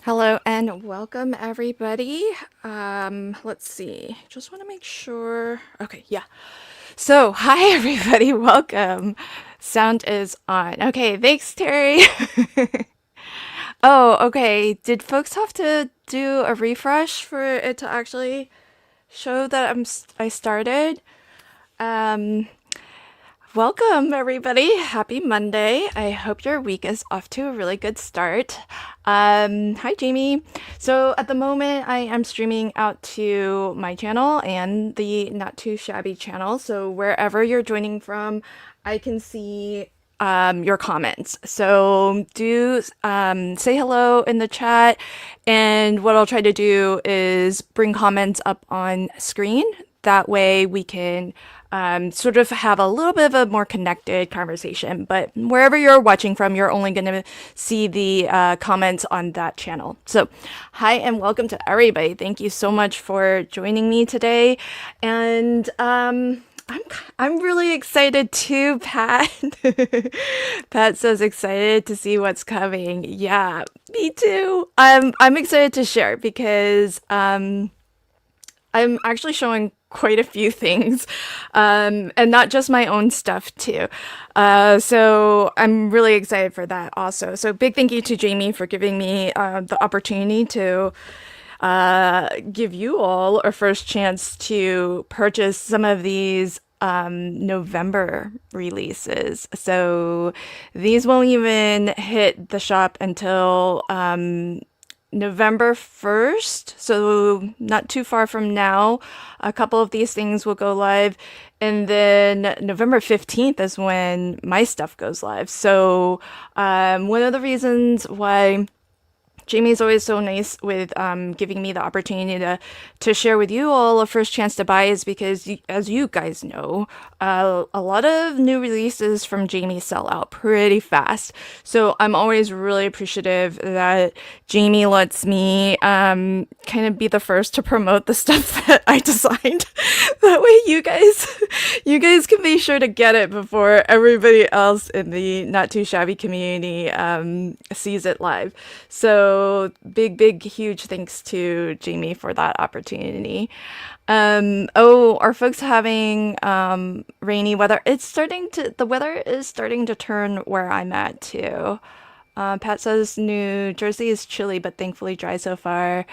Hello and welcome everybody. Let's see. Just want to make sure. Okay, yeah. So, hi everybody. Welcome. Sound is on. Okay, thanks Terry. Oh, okay. Did folks have to do a refresh for it to actually show that I started? Um, Welcome, everybody. Happy Monday. I hope your week is off to a really good start. Hi, Jamie. So, at the moment, I am streaming out to my channel and the Not Too Shabby channel. So, wherever you're joining from, I can see your comments. So, do say hello in the chat. And what I'll try to do is bring comments up on screen. That way, we can sort of have a little bit of a more connected conversation. But wherever you're watching from, you're only going to see the comments on that channel. So, hi and welcome to everybody. Thank you so much for joining me today. And I'm really excited too, Pat. Pat says excited to see what's coming. Yeah, me too. I'm excited to share because I'm actually showing quite a few things, and not just my own stuff too. So I'm really excited for that also. So big thank you to Jamie for giving me the opportunity to give you all a first chance to purchase some of these November releases. So these won't even hit the shop until November 1st, so not too far from now. A couple of these things will go live. And then November 15th is when my stuff goes live. So, one of the reasons why Jamie's always so nice with giving me the opportunity to share with you all a first chance to buy is because, as you guys know, a lot of new releases from Jamie sell out pretty fast. So I'm always really appreciative that Jamie lets me kind of be the first to promote the stuff that I designed. That way, you guys can be sure to get it before everybody else in the Not Too Shabby community sees it live. So big, huge thanks to Jamie for that opportunity. Oh, are folks having rainy weather? The weather is starting to turn where I'm at too. Pat says New Jersey is chilly, but thankfully dry so far.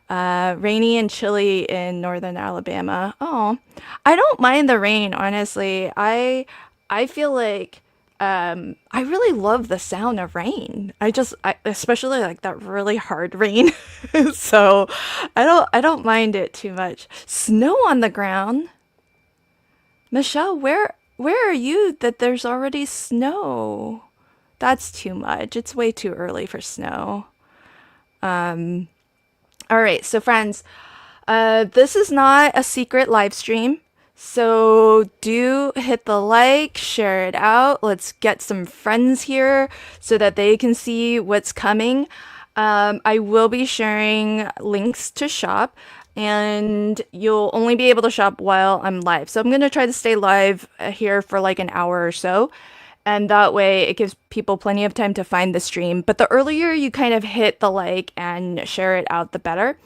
Rainy and chilly in northern Alabama. Oh, I don't mind the rain, honestly. I feel like I really love the sound of rain. Especially like that really hard rain. So I don't mind it too much. Snow on the ground. Michelle, where are you that there's already snow? That's too much. It's way too early for snow. All right, so friends, this is not a secret live stream. So do hit the like, share it out. Let's get some friends here so that they can see what's coming. I will be sharing links to shop, and you'll only be able to shop while I'm live. So I'm going to try to stay live here for like an hour or so. And that way it gives people plenty of time to find the stream. But the earlier you kind of hit the like and share it out, the better.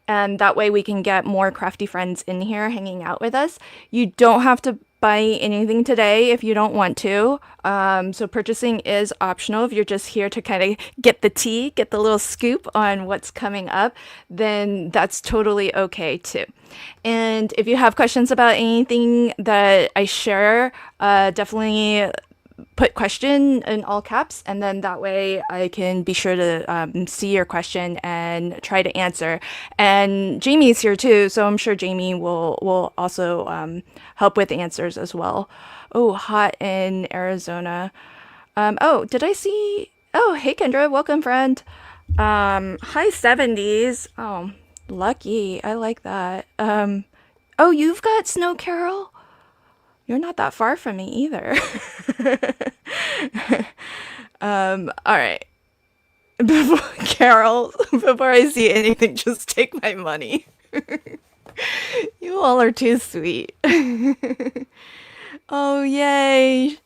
And that way we can get more crafty friends in here hanging out with us. You don't have to buy anything today if you don't want to. So purchasing is optional. If you're just here to kind of get the tea, get the little scoop on what's coming up, then that's totally okay too. And if you have questions about anything that I share, definitely put question in all caps, and then that way I can be sure to see your question and try to answer. And Jamie's here too, so I'm sure Jamie will also help with answers as well. Oh, hot in Arizona. Oh, did I see? Oh, hey Kendra, welcome friend. High 70s. Oh, lucky. I like that. Oh, you've got snow, Carol? You're not that far from me either. All right. Before I see anything, just take my money. You all are too sweet. Oh, yay.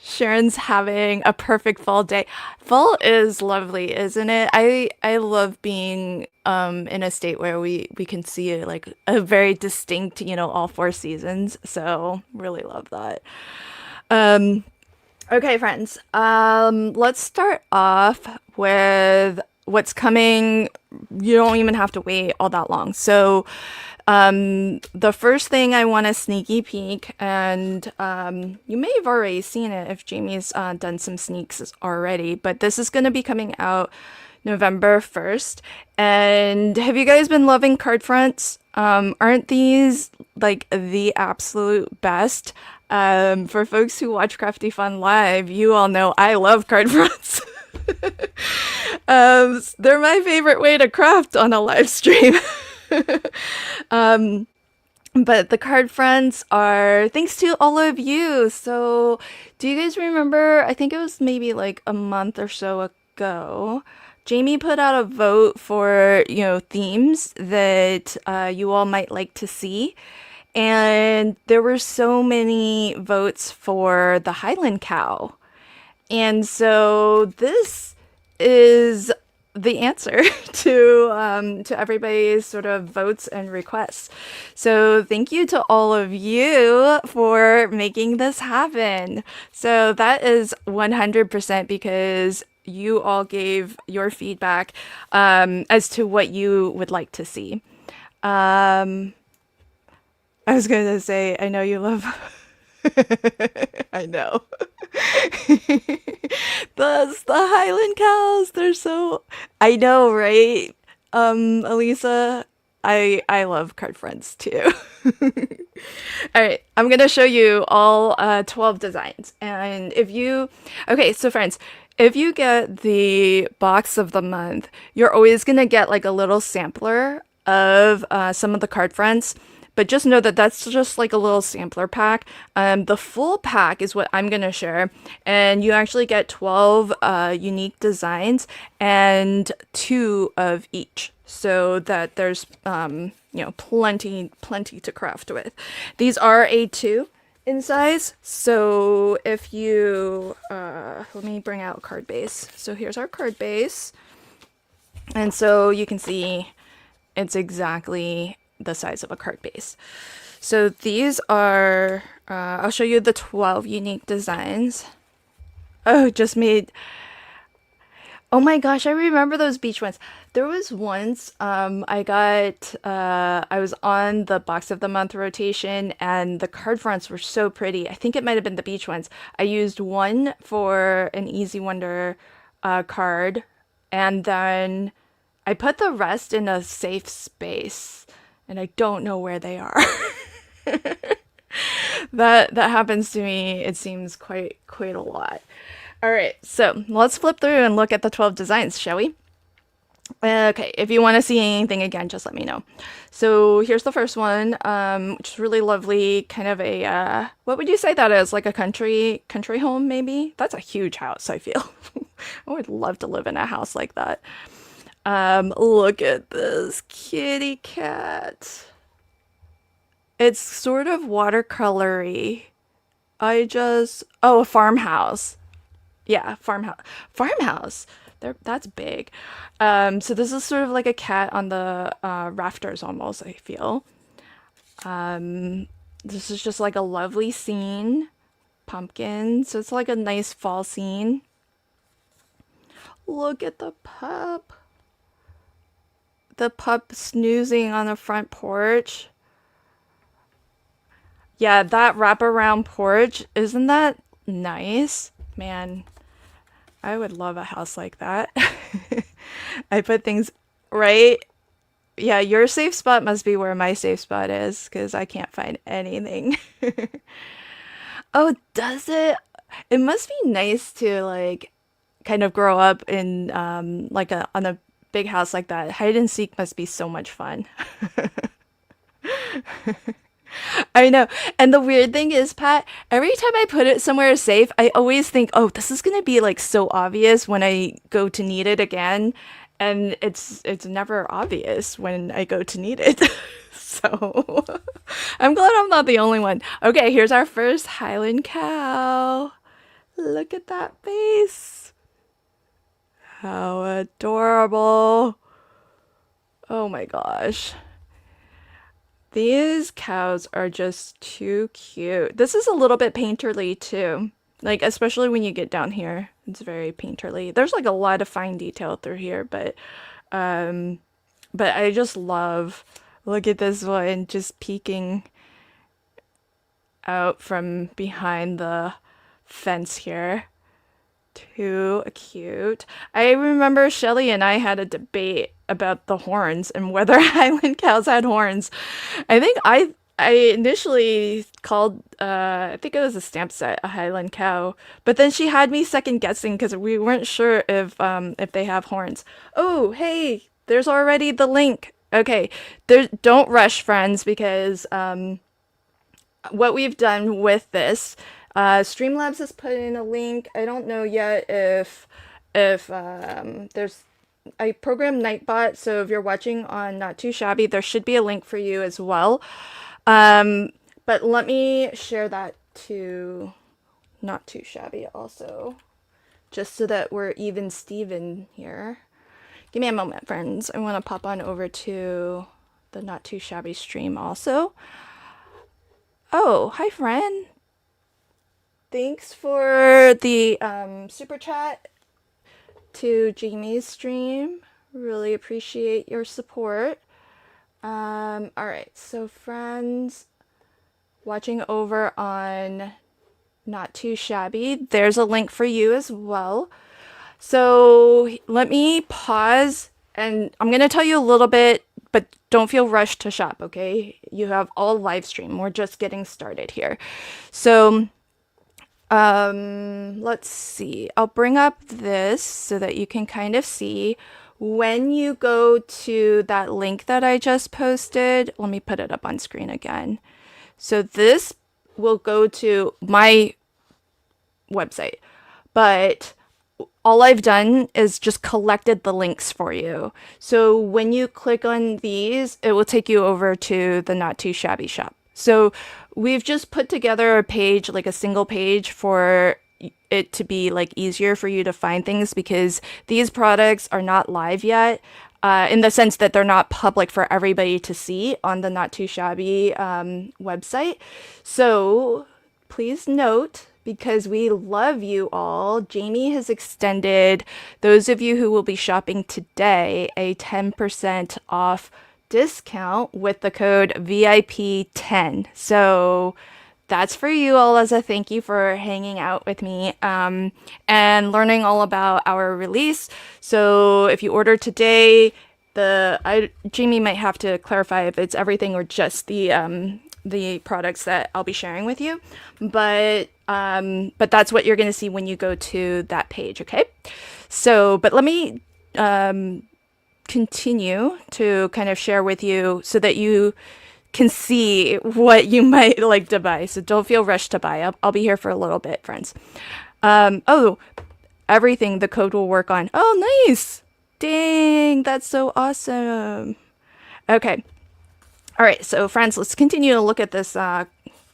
Sharon's having a perfect fall day. Fall is lovely, isn't it? I love being in a state where we can see like a very distinct, all four seasons. So really love that. Um okay, friends. Let's start off with what's coming. You don't even have to wait all that long. So the first thing I want to sneaky peek, and you may have already seen it if Jamie's done some sneaks already, but this is going to be coming out November 1st. And have you guys been loving card fronts? Aren't these like the absolute best? For folks who watch Crafty Fun Live, you all know I love card fronts. They're my favorite way to craft on a live stream. um, but the card fronts are thanks to all of you. So, do you guys remember? I think it was maybe like a month or so ago. Jamie put out a vote for, themes that you all might like to see. And there were so many votes for the Highland cow. And so this is the answer to everybody's sort of votes and requests. So thank you to all of you for making this happen. So that is 100% because you all gave your feedback as to what you would like to see. I was gonna say, I know you love. I know. The Highland cows, they're so I know, right? Elisa, I love card friends too. All right, I'm gonna show you all 12 designs. And if you okay, so friends, if you get the box of the month, you're always gonna get like a little sampler of some of the card fronts. But just know that that's just like a little sampler pack. The full pack is what I'm going to share. And you actually get 12 unique designs and 2 of each. So that there's, plenty to craft with. These are A2 in size. So if you, let me bring out card base. So here's our card base. And so you can see it's exactly the size of a card base. So these are, I'll show you the 12 unique designs. Oh, oh my gosh, I remember those beach ones. There was once, I was on the box of the month rotation and the card fronts were so pretty. I think it might have been the beach ones. I used one for an Easy Wonder card and then I put the rest in a safe space. And I don't know where they are. That happens to me, it seems quite a lot. All right, so let's flip through and look at the 12 designs, shall we? Okay, if you want to see anything again, just let me know. So here's the first one, which is really lovely, kind of a, what would you say that is? Like a country home, maybe? That's a huge house, I feel. I would love to live in a house like that. Look at this kitty cat. It's sort of watercolory. Oh, a farmhouse. Yeah, farmhouse. That's big. So this is sort of like a cat on the rafters almost, I feel. This is just like a lovely scene. Pumpkin. So it's like a nice fall scene. Look at the pup. The pup snoozing on the front porch. Yeah, that wraparound porch, isn't that nice? Man, I would love a house like that. I put things right. Yeah, your safe spot must be where my safe spot is because I can't find anything. Oh, does it? It must be nice to like kind of grow up in like on a big house like that. Hide and seek must be so much fun. I know. And the weird thing is, Pat, every time I put it somewhere safe, I always think, oh, this is gonna be like so obvious when I go to need it again. And it's never obvious when I go to need it. So I'm glad I'm not the only one. Okay, here's our first Highland cow. Look at that face. How adorable. Oh my gosh. These cows are just too cute. This is a little bit painterly too. Like, especially when you get down here. It's very painterly. There's like a lot of fine detail through here, but I just love, look at this one just peeking out from behind the fence here. Too cute. I remember Shelly and I had a debate about the horns and whether Highland cows had horns. I think I initially called I think it was a stamp set a Highland cow, but then she had me second guessing because we weren't sure if they have horns. Oh, hey, there's already the link. Okay, don't rush, friends, because what we've done with this, Streamlabs has put in a link. I don't know yet if there's, I programmed Nightbot, so if you're watching on Not Too Shabby, there should be a link for you as well. But let me share that to Not Too Shabby also, just so that we're even Steven here. Give me a moment, friends. I want to pop on over to the Not Too Shabby stream also. Oh, hi, friend. Thanks for the super chat to Jamie's stream. Really appreciate your support. All right, so friends watching over on Not Too Shabby, there's a link for you as well. So let me pause and I'm going to tell you a little bit, but don't feel rushed to shop, okay? You have all live stream. We're just getting started here. So let's see. I'll bring up this so that you can kind of see when you go to that link that I just posted. Let me put it up on screen again. So this will go to my website, but all I've done is just collected the links for you. So when you click on these, it will take you over to the Not Too Shabby shop. So we've just put together a page, like a single page, for it to be like easier for you to find things, because these products are not live yet, in the sense that they're not public for everybody to see on the Not Too Shabby website. So please note, because we love you all, Jamie has extended those of you who will be shopping today a 10% off discount with the code VIP10. So that's for you all as a thank you for hanging out with me and learning all about our release. So if you order today, Jamie might have to clarify if it's everything or just the products that I'll be sharing with you, but that's what you're going to see when you go to that page. Okay, so but let me continue to kind of share with you so that you can see what you might like to buy. So don't feel rushed to buy. I'll be here for a little bit, friends. Oh, everything the code will work on. Oh, nice. Dang, that's so awesome. Okay. All right, so friends, let's continue to look at this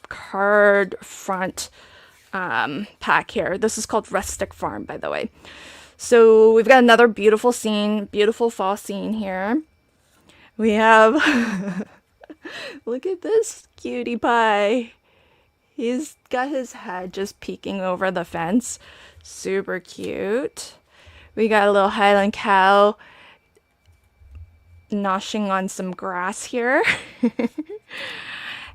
card front pack here. This is called Rustic Farm, by the way. So we've got another beautiful scene, beautiful fall scene here. We have, look at this cutie pie. He's got his head just peeking over the fence. Super cute. We got a little Highland cow noshing on some grass here.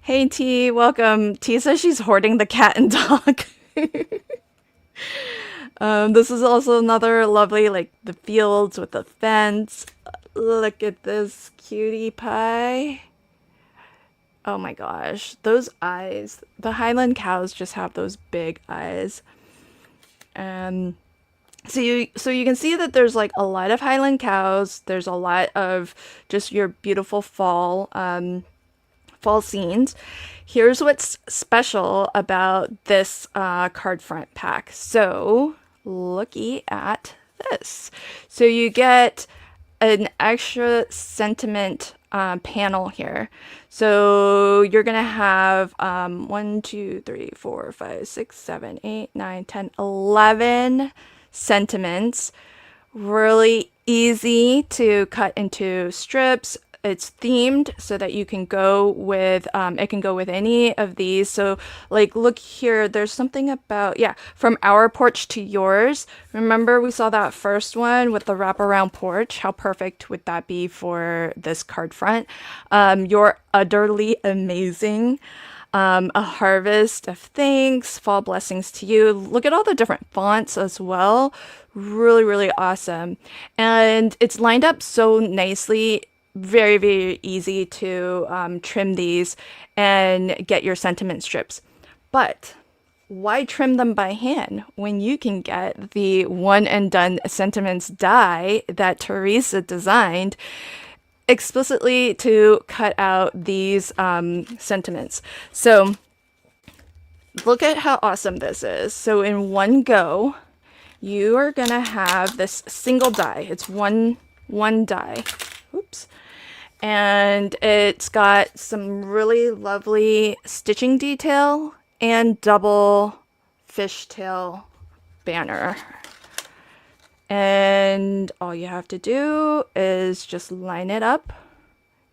Hey T, welcome. T says she's hoarding the cat and dog. This is also another lovely, like the fields with the fence. Look at this cutie pie. Oh my gosh, those eyes. The Highland cows just have those big eyes. So you can see that there's like a lot of Highland cows. There's a lot of just your beautiful fall scenes. Here's what's special about this card front pack. So looky at this. So you get an extra sentiment panel here. So you're gonna have 1, 2, 3, 4, 5, 6, 7, 8, 9, 10, 11 sentiments. Really easy to cut into strips. It's themed so that you can go with it can go with any of these. So like look here, there's something about, yeah, from our porch to yours. Remember we saw that first one with the wraparound porch? How perfect would that be for this card front? You're utterly amazing. A harvest of thanks, fall blessings to you. Look at all the different fonts as well. Really, really awesome. And it's lined up so nicely. Very, very easy to trim these and get your sentiment strips. But why trim them by hand when you can get the one and done sentiments die that Teresa designed explicitly to cut out these sentiments? So look at how awesome this is. So in one go, you are gonna have this single die. It's one die. Oops. And it's got some really lovely stitching detail and double fishtail banner. And all you have to do is just line it up.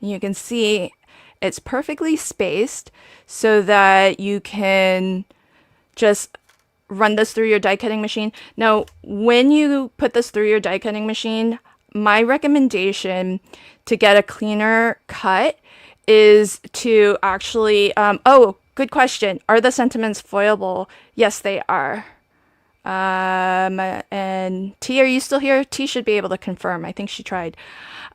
You can see it's perfectly spaced so that you can just run this through your die cutting machine. Now, when you put this through your die cutting machine, my recommendation to get a cleaner cut is to actually, oh, good question. Are the sentiments foilable? Yes, they are. And T, are you still here? T should be able to confirm. I think she tried.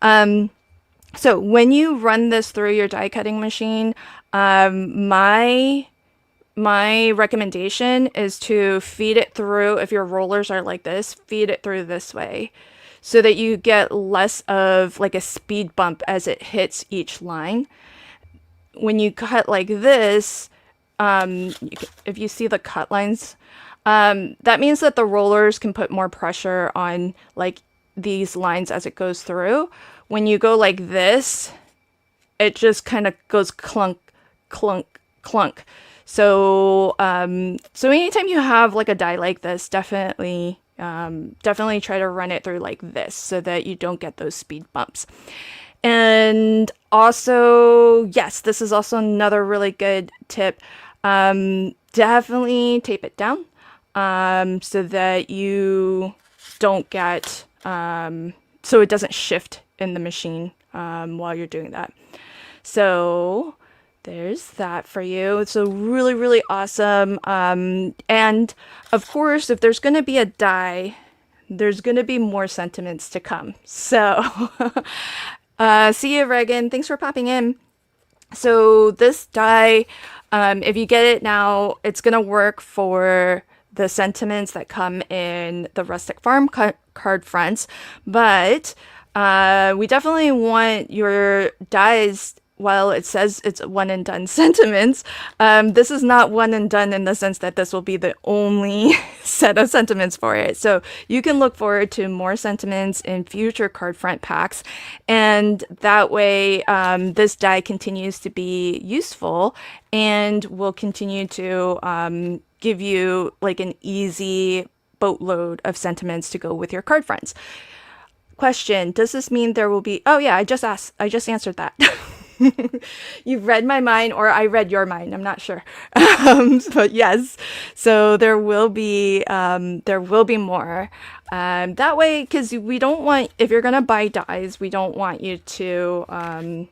So when you run this through your die cutting machine, my recommendation is to feed it through, if your rollers are like this, feed it through this way so that you get less of like a speed bump as it hits each line. When you cut like this, if you see the cut lines, that means that the rollers can put more pressure on like these lines as it goes through. When you go like this, it just kind of goes clunk, clunk, clunk. So, so anytime you have like a die like this, definitely try to run it through like this so that you don't get those speed bumps. And also, yes, this is also another really good tip. Definitely tape it down, so that you don't get, so it doesn't shift in the machine, while you're doing that. So there's that for you. It's a really, really awesome. And of course, if there's going to be a die, there's going to be more sentiments to come. So, see you, Reagan. Thanks for popping in. So this die, if you get it now, it's going to work for the sentiments that come in the Rustic Farm card fronts. But we definitely want your dies, while it says it's one and done sentiments, this is not one and done in the sense that this will be the only set of sentiments for it. So you can look forward to more sentiments in future card front packs, and that way this die continues to be useful and will continue to give you like an easy boatload of sentiments to go with your card fronts. Question, does this mean there will be, oh yeah, I just answered that. You've read my mind, or I read your mind, I'm not sure. But yes, so there will be more. That way, because we don't want, if you're gonna buy dies, we don't want you to,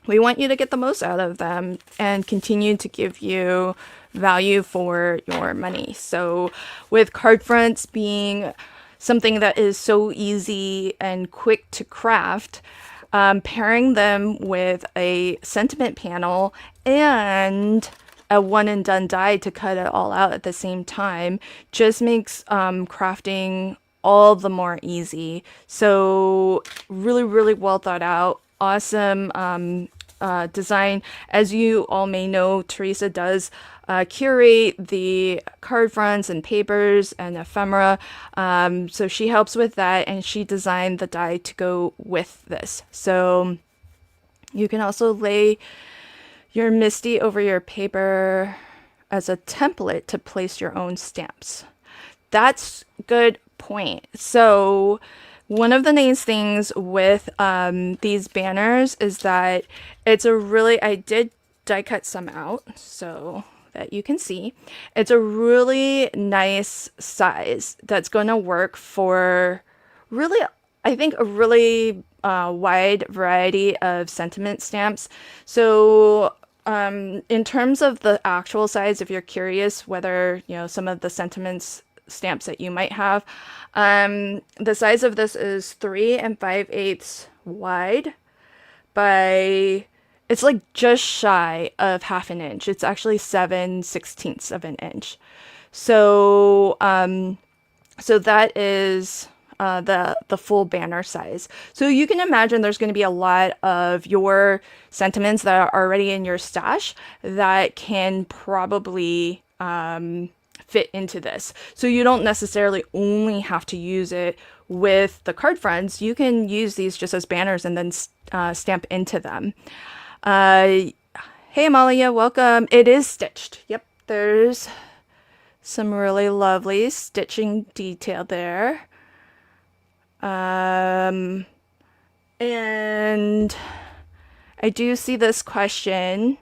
we want you to get the most out of them and continue to give you value for your money. So with card fronts being something that is so easy and quick to craft, pairing them with a sentiment panel and a one and done die to cut it all out at the same time just makes crafting all the more easy. So really, really well thought out, awesome design. As you all may know, Teresa does curate the card fronts and papers and ephemera. So she helps with that, and she designed the die to go with this. So you can also lay your Misty over your paper as a template to place your own stamps. That's good point. So one of the nice things with these banners is that it's a really, I did die cut some out so that you can see. It's a really nice size that's going to work for really, I think, a really wide variety of sentiment stamps. So in terms of the actual size, if you're curious whether, you know, some of the sentiments stamps that you might have, the size of this is 3 5/8 wide by, it's like just shy of half an inch. It's actually 7/16 of an inch. So so that is the full banner size. So you can imagine there's going to be a lot of your sentiments that are already in your stash that can probably fit into this. So you don't necessarily only have to use it with the card fronts. You can use these just as banners and then stamp into them. Hey Amalia, welcome. It is stitched. Yep, there's some really lovely stitching detail there. And I do see this question.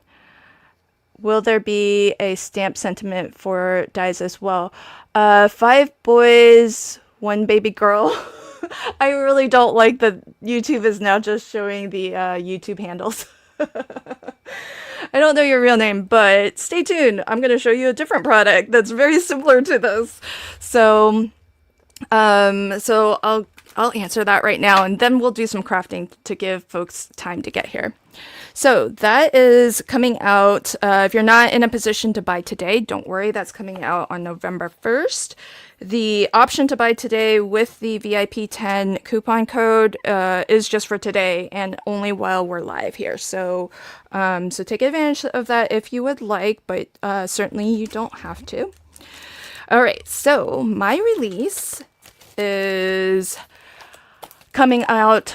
Will there be a stamp sentiment for dies as well? 5 boys, 1 baby girl. I really don't like that YouTube is now just showing the YouTube handles. I don't know your real name, but stay tuned. I'm going to show you a different product that's very similar to this. So I'll answer that right now, and then we'll do some crafting to give folks time to get here. So that is coming out. If you're not in a position to buy today, don't worry. That's coming out on November 1st. The option to buy today with the VIP 10 coupon code is just for today and only while we're live here. So, so take advantage of that if you would like, but certainly you don't have to. All right, so my release is coming out.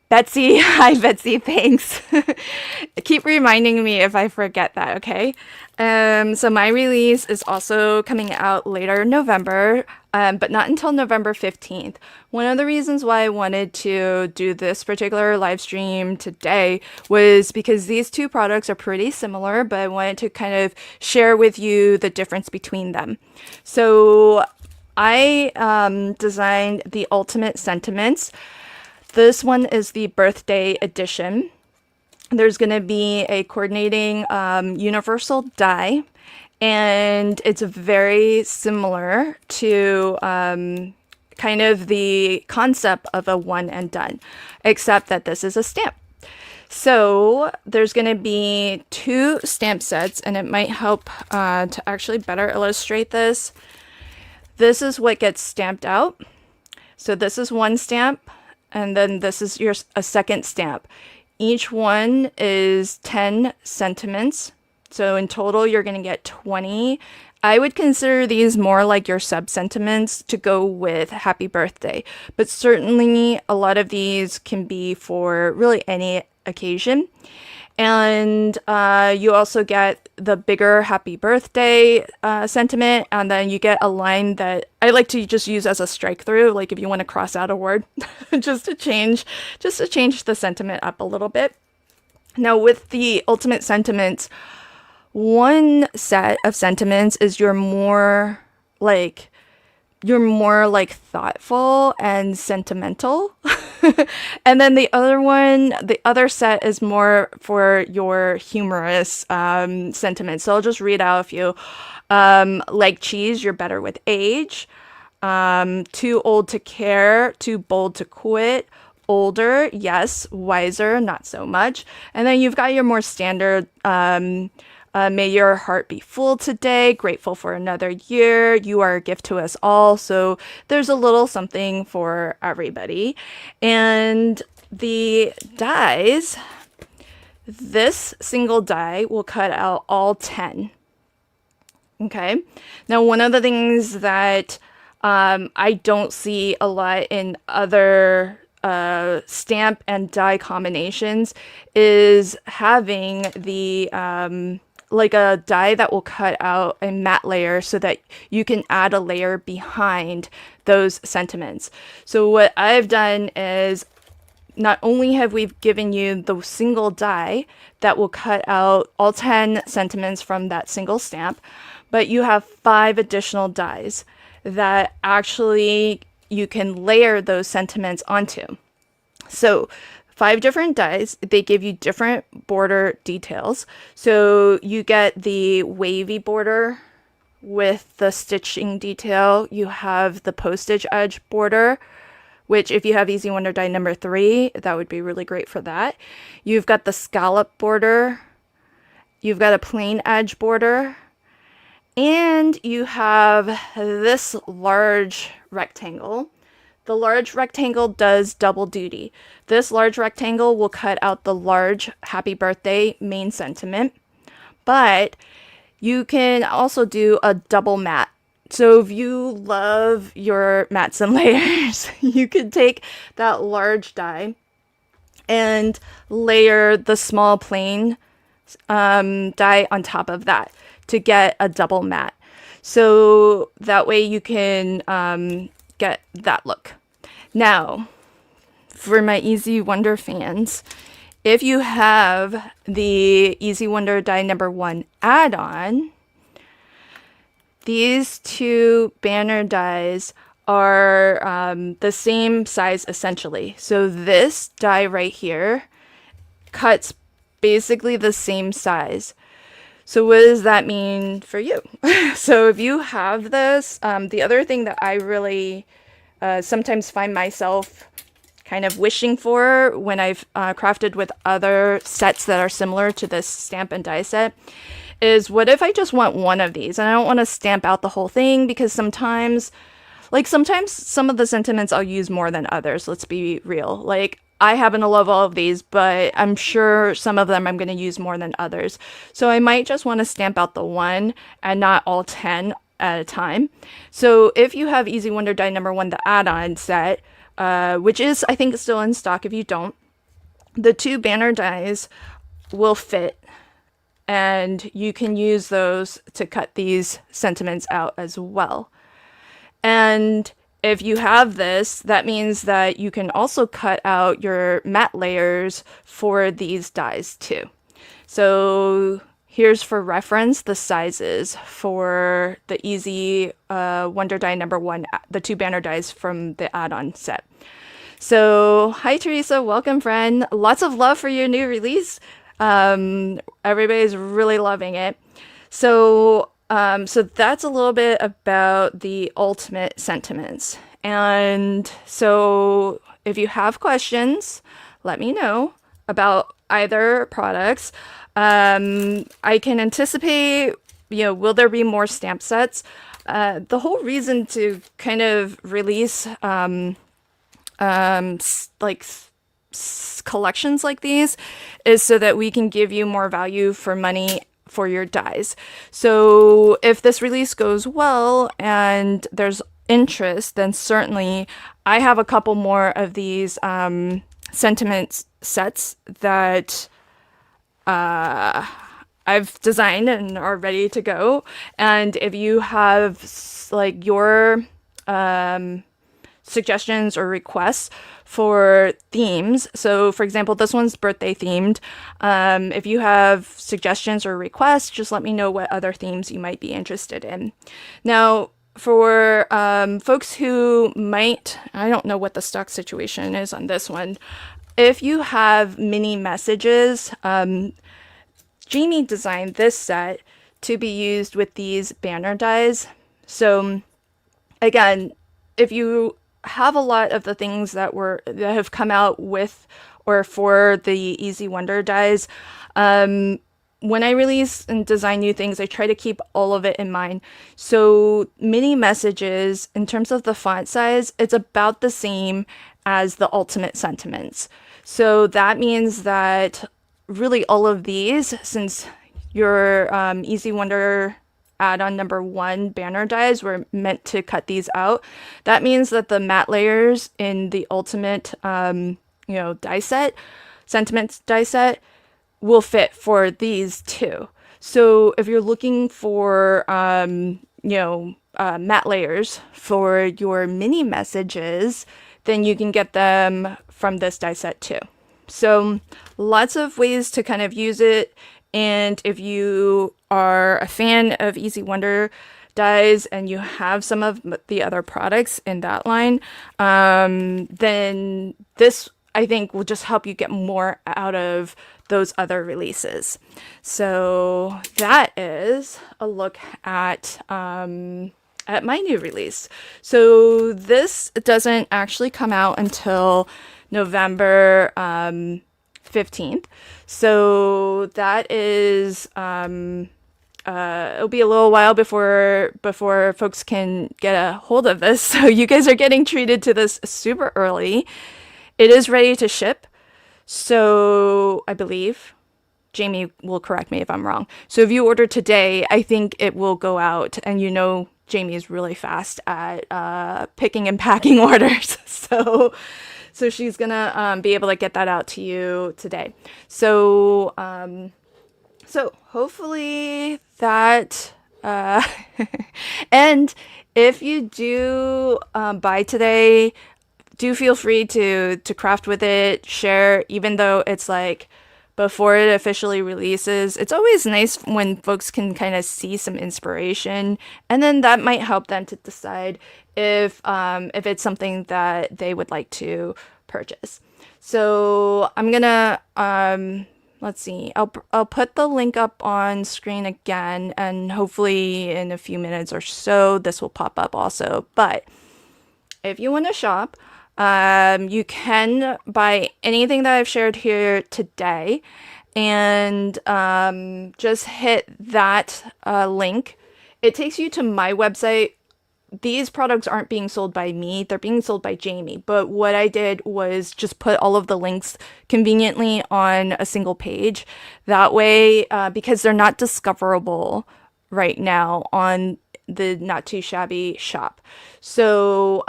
Betsy, hi Betsy, thanks. Keep reminding me if I forget that, okay? So my release is also coming out later in November, but not until November 15th. One of the reasons why I wanted to do this particular live stream today was because these two products are pretty similar, but I wanted to kind of share with you the difference between them. So I designed the Ultimate Sentiments. This one is the birthday edition. There's going to be a coordinating universal die, and it's very similar to kind of the concept of a one and done, except that this is a stamp. So there's going to be 2 stamp sets, and it might help to actually better illustrate this. This is what gets stamped out. So this is one stamp, and then this is a second stamp. Each one is 10 sentiments. So in total, you're going to get 20. I would consider these more like your sub-sentiments to go with happy birthday. But certainly a lot of these can be for really any occasion. And you also get the bigger happy birthday sentiment, and then you get a line that I like to just use as a strike through, like if you want to cross out a word, just to change the sentiment up a little bit. Now with the Ultimate Sentiments, one set of sentiments is you're more like thoughtful and sentimental. And then the other set is more for your humorous sentiments. So I'll just read out a few. Like cheese, you're better with age. Too old to care, too bold to quit. Older, yes. Wiser, not so much. And then you've got your more standard may your heart be full today, grateful for another year, you are a gift to us all. So there's a little something for everybody. And the dies, this single die will cut out all 10. Okay. Now, one of the things that I don't see a lot in other stamp and die combinations is having the like a die that will cut out a matte layer so that you can add a layer behind those sentiments. So what I've done is not only have we given you the single die that will cut out all 10 sentiments from that single stamp, but you have 5 additional dies that actually you can layer those sentiments onto. So 5 different dies, they give you different border details. So you get the wavy border with the stitching detail. You have the postage edge border, which if you have Easy Wonder die number 3, that would be really great for that. You've got the scallop border. You've got a plain edge border. And you have this large rectangle. The large rectangle does double duty. This large rectangle will cut out the large happy birthday main sentiment, but you can also do a double mat. So if you love your mats and layers, you could take that large die and layer the small plain die on top of that to get a double mat. So that way you can get that look. Now, for my Easy Wonder fans, if you have the Easy Wonder die number 1 add-on, these 2 banner dies are the same size essentially. So this die right here cuts basically the same size. So what does that mean for you? So if you have this, the other thing that I really sometimes find myself kind of wishing for when I've crafted with other sets that are similar to this stamp and die set is, what if I just want one of these and I don't want to stamp out the whole thing, because sometimes some of the sentiments I'll use more than others. Let's be real. Like, I happen to love all of these, but I'm sure some of them I'm going to use more than others. So I might just want to stamp out the one and not all 10 at a time. So if you have Easy Wonder die number 1, the add-on set, which is, I think, still in stock if you don't, the 2 banner dies will fit, and you can use those to cut these sentiments out as well. And if you have this, that means that you can also cut out your matte layers for these dies too. So here's for reference the sizes for the Easy Wonder die number 1, the 2 banner dies from the add-on set. So hi Teresa, welcome friend. Lots of love for your new release. Everybody's really loving it. So that's a little bit about the ultimate sentiments. And so if you have questions, let me know about either products. I can anticipate, will there be more stamp sets? The whole reason to kind of release collections like these is so that we can give you more value for money for your dies. So if this release goes well and there's interest, then certainly I have a couple more of these sentiment sets that I've designed and are ready to go. And if you have like your suggestions or requests for themes, so for example, this one's birthday themed. If you have suggestions or requests, just let me know what other themes you might be interested in. Now, for folks who might, I don't know what the stock situation is on this one. If you have mini messages, Jamie designed this set to be used with these banner dies. So again, if you have a lot of the things that have come out with or for the Easy Wonder dies, when I release and design new things, I try to keep all of it in mind. So mini messages, in terms of the font size, it's about the same as the ultimate sentiments. So that means that really all of these, since your Easy Wonder add-on number 1 banner dies were meant to cut these out. That means that the matte layers in the ultimate, die set, sentiments die set, will fit for these too. So if you're looking for, matte layers for your mini messages, then you can get them from this die set too. So lots of ways to kind of use it. And if you are a fan of Easy Wonder dies and you have some of the other products in that line, then this, I think, will just help you get more out of those other releases. So that is a look at my new release. So this doesn't actually come out until November 15th. So that is it'll be a little while before folks can get a hold of this. So you guys are getting treated to this super early. It is ready to ship. So I believe Jamie will correct me if I'm wrong. So if you order today, I think it will go out, and Jamie is really fast at picking and packing orders. So she's gonna be able to get that out to you today. So hopefully that and if you do buy today, do feel free to craft with it, share, even though it's like before it officially releases. It's always nice when folks can kind of see some inspiration, and then that might help them to decide if it's something that they would like to purchase. So I'm gonna let's see, I'll put the link up on screen again, and hopefully in a few minutes or so this will pop up also. But if you want to shop, you can buy anything that I've shared here today, and just hit that link. It takes you to my website. These products aren't being sold by me, they're being sold by Jamie. But what I did was just put all of the links conveniently on a single page. That way, because they're not discoverable right now on the Not Too Shabby shop. So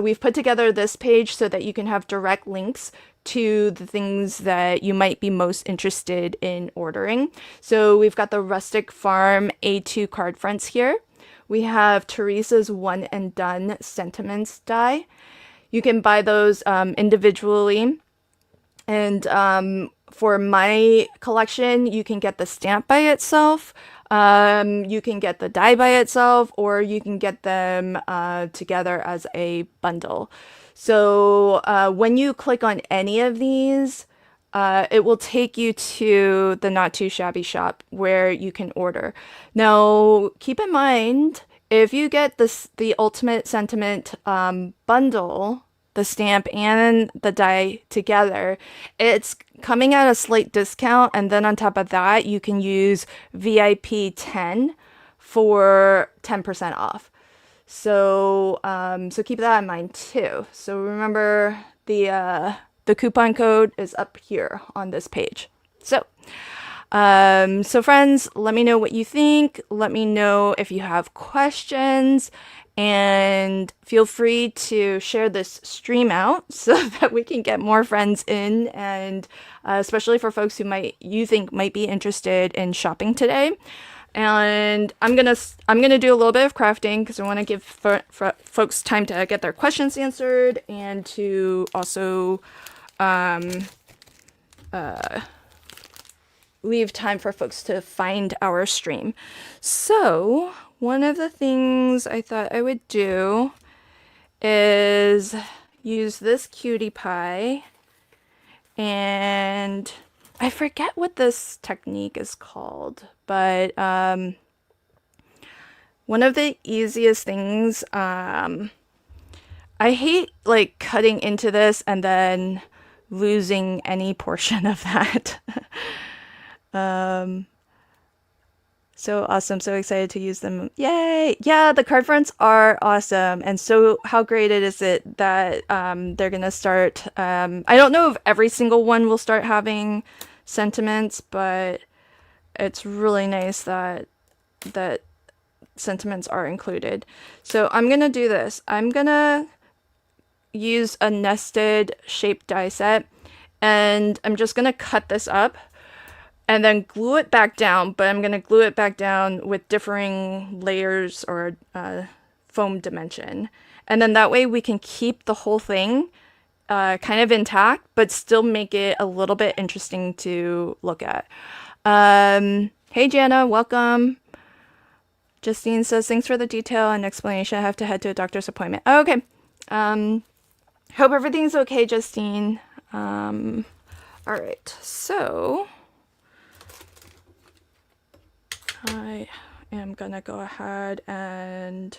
we've put together this page so that you can have direct links to the things that you might be most interested in ordering. So we've got the Rustic Farm A2 card fronts here. We have Teresa's One and Done Sentiments die. You can buy those individually. And for my collection, you can get the stamp by itself. You can get the die by itself, or you can get them together as a bundle. So when you click on any of these, it will take you to the Not Too Shabby shop where you can order. Now, keep in mind, if you get the Ultimate Sentiment bundle, the stamp and the die together, it's coming at a slight discount, and then on top of that, you can use VIP 10 for 10% off. So keep that in mind too. So remember, the coupon code is up here on this page. So friends, let me know what you think. Let me know if you have questions, and feel free to share this stream out so that we can get more friends in, and especially for folks who you think might be interested in shopping today. And I'm gonna do a little bit of crafting because I want to give folks time to get their questions answered, and to also leave time for folks to find our stream. So one of the things I thought I would do is use this cutie pie, and I forget what this technique is called, but one of the easiest things, I hate like cutting into this and then losing any portion of that. So awesome, so excited to use them. Yay! Yeah, the card fronts are awesome. And so how great is it that they're gonna start, I don't know if every single one will start having sentiments, but it's really nice that sentiments are included. So I'm gonna do this. I'm gonna use a nested shape die set, and I'm just gonna cut this up and then glue it back down, but I'm gonna glue it back down with differing layers or foam dimension. And then that way we can keep the whole thing kind of intact, but still make it a little bit interesting to look at. Hey Jana, welcome. Justine says, thanks for the detail and explanation. I have to head to a doctor's appointment. Oh, okay. Hope everything's okay, Justine. All right, so I am gonna go ahead and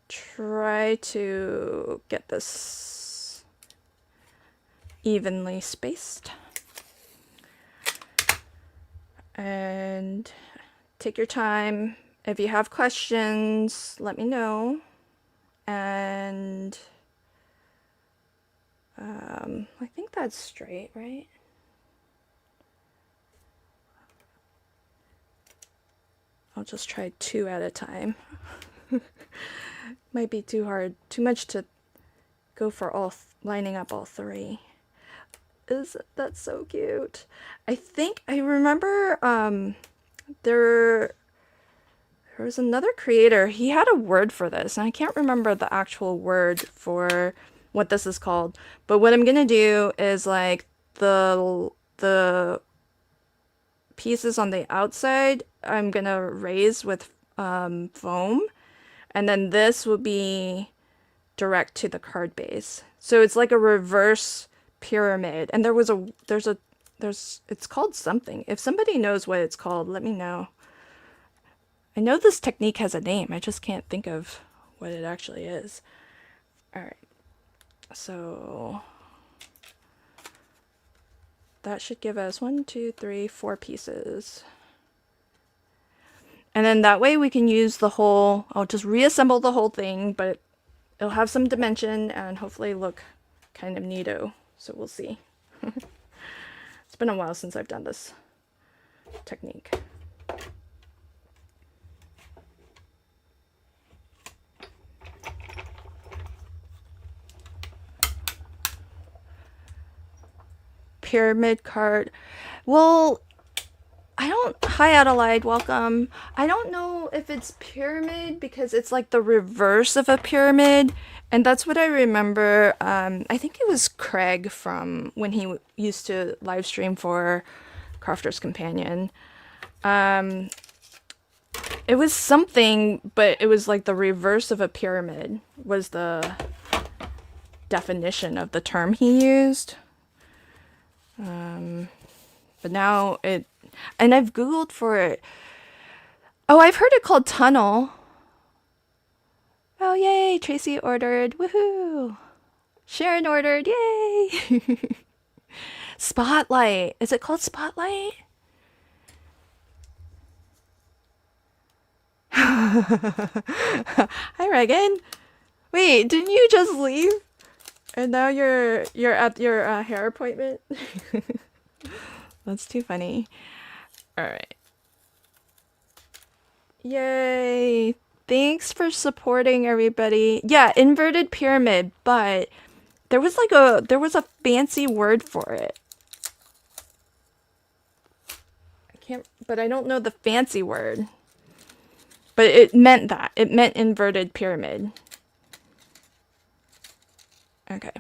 try to get this evenly spaced. And take your time. If you have questions, let me know. And I think that's straight, right? I'll just try 2 at a time. Might be too hard, too much to go for all lining up all 3. That's so cute. I think I remember there was another creator. He had a word for this, and I can't remember the actual word for what this is called. But what I'm gonna do is like the pieces on the outside, I'm gonna raise with foam, and then this will be direct to the card base. So it's like a reverse pyramid. And it's called something. If somebody knows what it's called, let me know. I know this technique has a name. I just can't think of what it actually is. All right. So that should give us 1, 2, 3, 4 pieces. And then that way we can use the whole, I'll just reassemble the whole thing, but it'll have some dimension and hopefully look kind of neato. So we'll see. It's been a while since I've done this technique. Pyramid card. Well, hi Adelaide, welcome. I don't know if it's pyramid because it's like the reverse of a pyramid. And that's what I remember. I think it was Craig from when he used to live stream for Crafter's Companion. It was something, but it was like the reverse of a pyramid was the definition of the term he used. But now and I've Googled for it. Oh, I've heard it called tunnel. Oh, yay, Tracy ordered. Woohoo. Sharon ordered. Yay. Spotlight. Is it called Spotlight? Hi, Reagan. Wait, didn't you just leave? And now you're at your hair appointment? That's too funny. All right. Yay. Thanks for supporting everybody. Yeah, inverted pyramid, but there was a fancy word for it. But I don't know the fancy word. But it meant that. It meant inverted pyramid. Okay.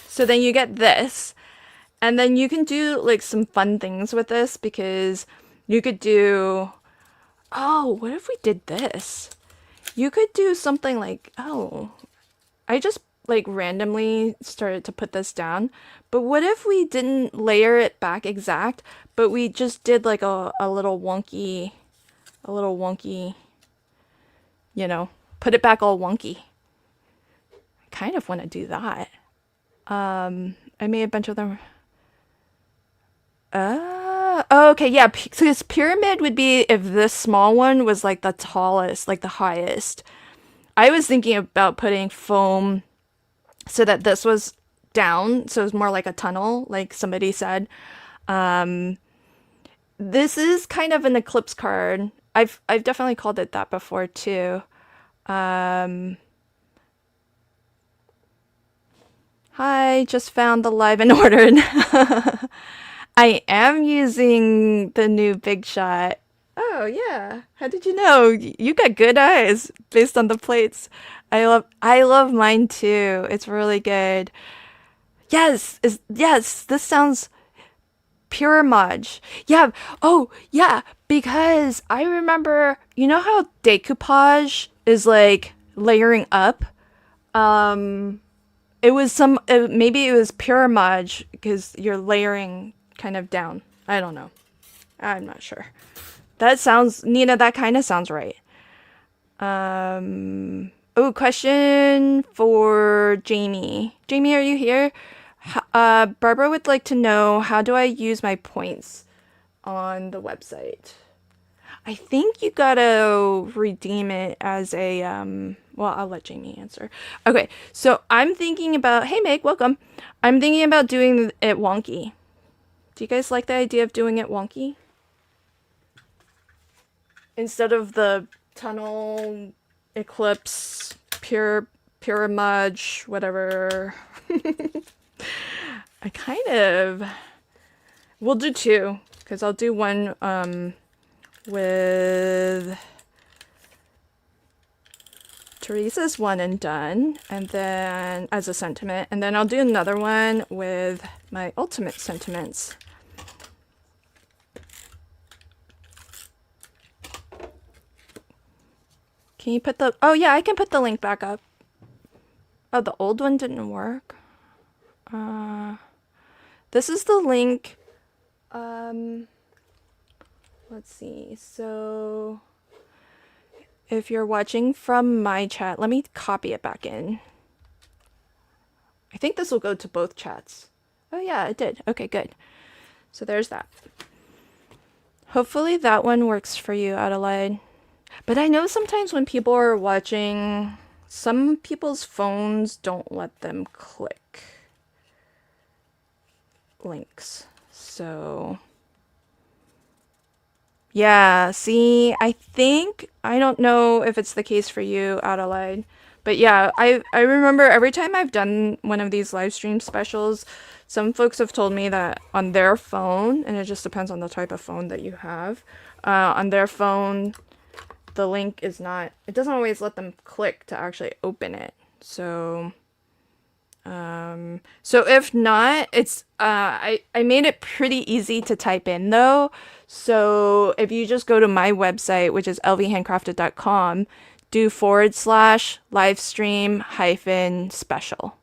So then you get this. And then you can do like some fun things with this because you could do, oh, what if we did this? You could do something like, oh, I just like randomly started to put this down. But what if we didn't layer it back exact, but we just did like a little wonky, you know, put it back all wonky. I kind of want to do that. I made a bunch of them. Oh, okay, yeah, so this pyramid would be if this small one was like the tallest, like the highest. I was thinking about putting foam so that this was down, so it was more like a tunnel, like somebody said. This is kind of an eclipse card. I've definitely called it that before too. Hi, just found the live and ordered. I am using the new Big Shot. Oh yeah. How did you know? You got good eyes based on the plates. I love mine too. It's really good. Yes, this sounds pure Maj. Yeah. Oh, yeah, because I remember, you know how decoupage is like layering up? Um it was maybe it was pure Maj because you're layering kind of down. I don't know. I'm not sure. That sounds, Nina, that kind of sounds right. Oh, question for Jamie. Jamie, are you here? Barbara would like to know, how do I use my points on the website? I think you gotta redeem it as a, well, I'll let Jamie answer. Okay, so I'm thinking about, hey Meg, welcome. I'm thinking about doing it wonky. Do you guys like the idea of doing it wonky? Instead of the tunnel, eclipse, pure Mudge, whatever. I kind of, we'll do two, because I'll do one with Teresa's one and done, and then as a sentiment, and then I'll do another one with my ultimate sentiments. Can you put the, oh yeah, I can put the link back up. Oh, the old one didn't work. This is the link. Let's see. So if you're watching from my chat, let me copy it back in. I think this will go to both chats. Oh yeah, it did. Okay, good. So there's that. Hopefully that one works for you, Adelaide. But I know sometimes when people are watching, some people's phones don't let them click links. So yeah, see, I think, I don't know if it's the case for you, Adelaide, but yeah, I remember every time I've done one of these live stream specials, some folks have told me that on their phone, and it just depends on the type of phone that you have, on their phone, the link is not, it doesn't always let them click to actually open it. So so if not, it's I made it pretty easy to type in though. So if you just go to my website, which is lvhandcrafted.com, do /livestream hyphen special.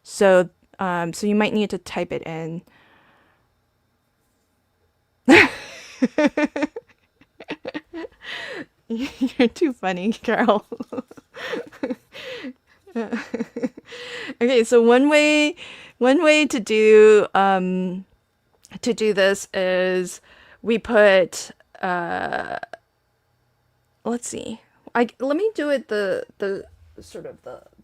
So so you might need to type it in. You're too funny, Carol. Okay, so one way to do this is we put let's see. Let me do it the sort of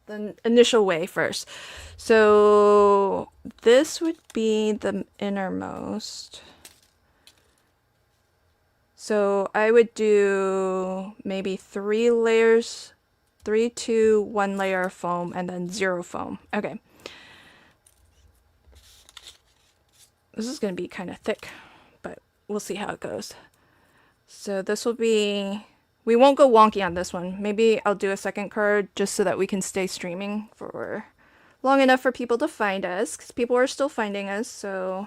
the initial way first. So this would be the innermost. So I would do maybe 3 layers, 3, 2, 1 layer of foam, and then 0 foam. Okay. This is going to be kind of thick, but we'll see how it goes. So this will be, we won't go wonky on this one. Maybe I'll do a second card just so that we can stay streaming for long enough for people to find us, because people are still finding us, so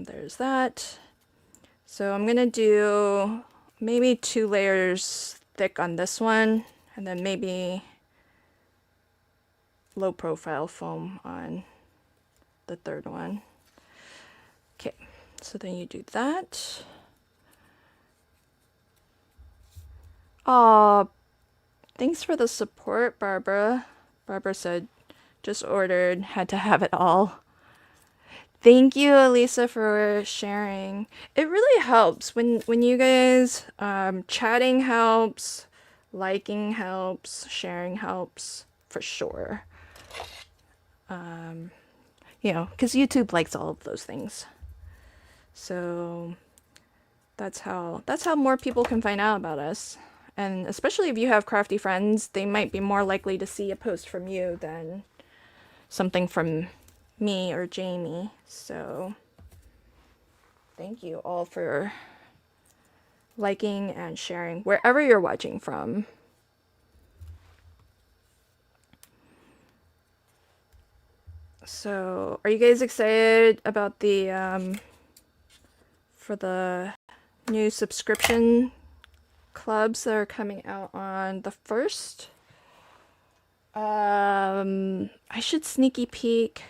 there's that. So I'm gonna do maybe 2 layers thick on this one, and then maybe low profile foam on the third one. Okay, so then you do that. Aw, thanks for the support, Barbara. Barbara said, just ordered, had to have it all. Thank you, Elisa, for sharing. It really helps when you guys, chatting helps, liking helps, sharing helps, for sure. you know, because YouTube likes all of those things. So that's how more people can find out about us. And especially if you have crafty friends, they might be more likely to see a post from you than something from me or Jamie. So thank you all for liking and sharing wherever you're watching from. So, are you guys excited about the for the new subscription clubs that are coming out on the 1st? I should sneaky peek.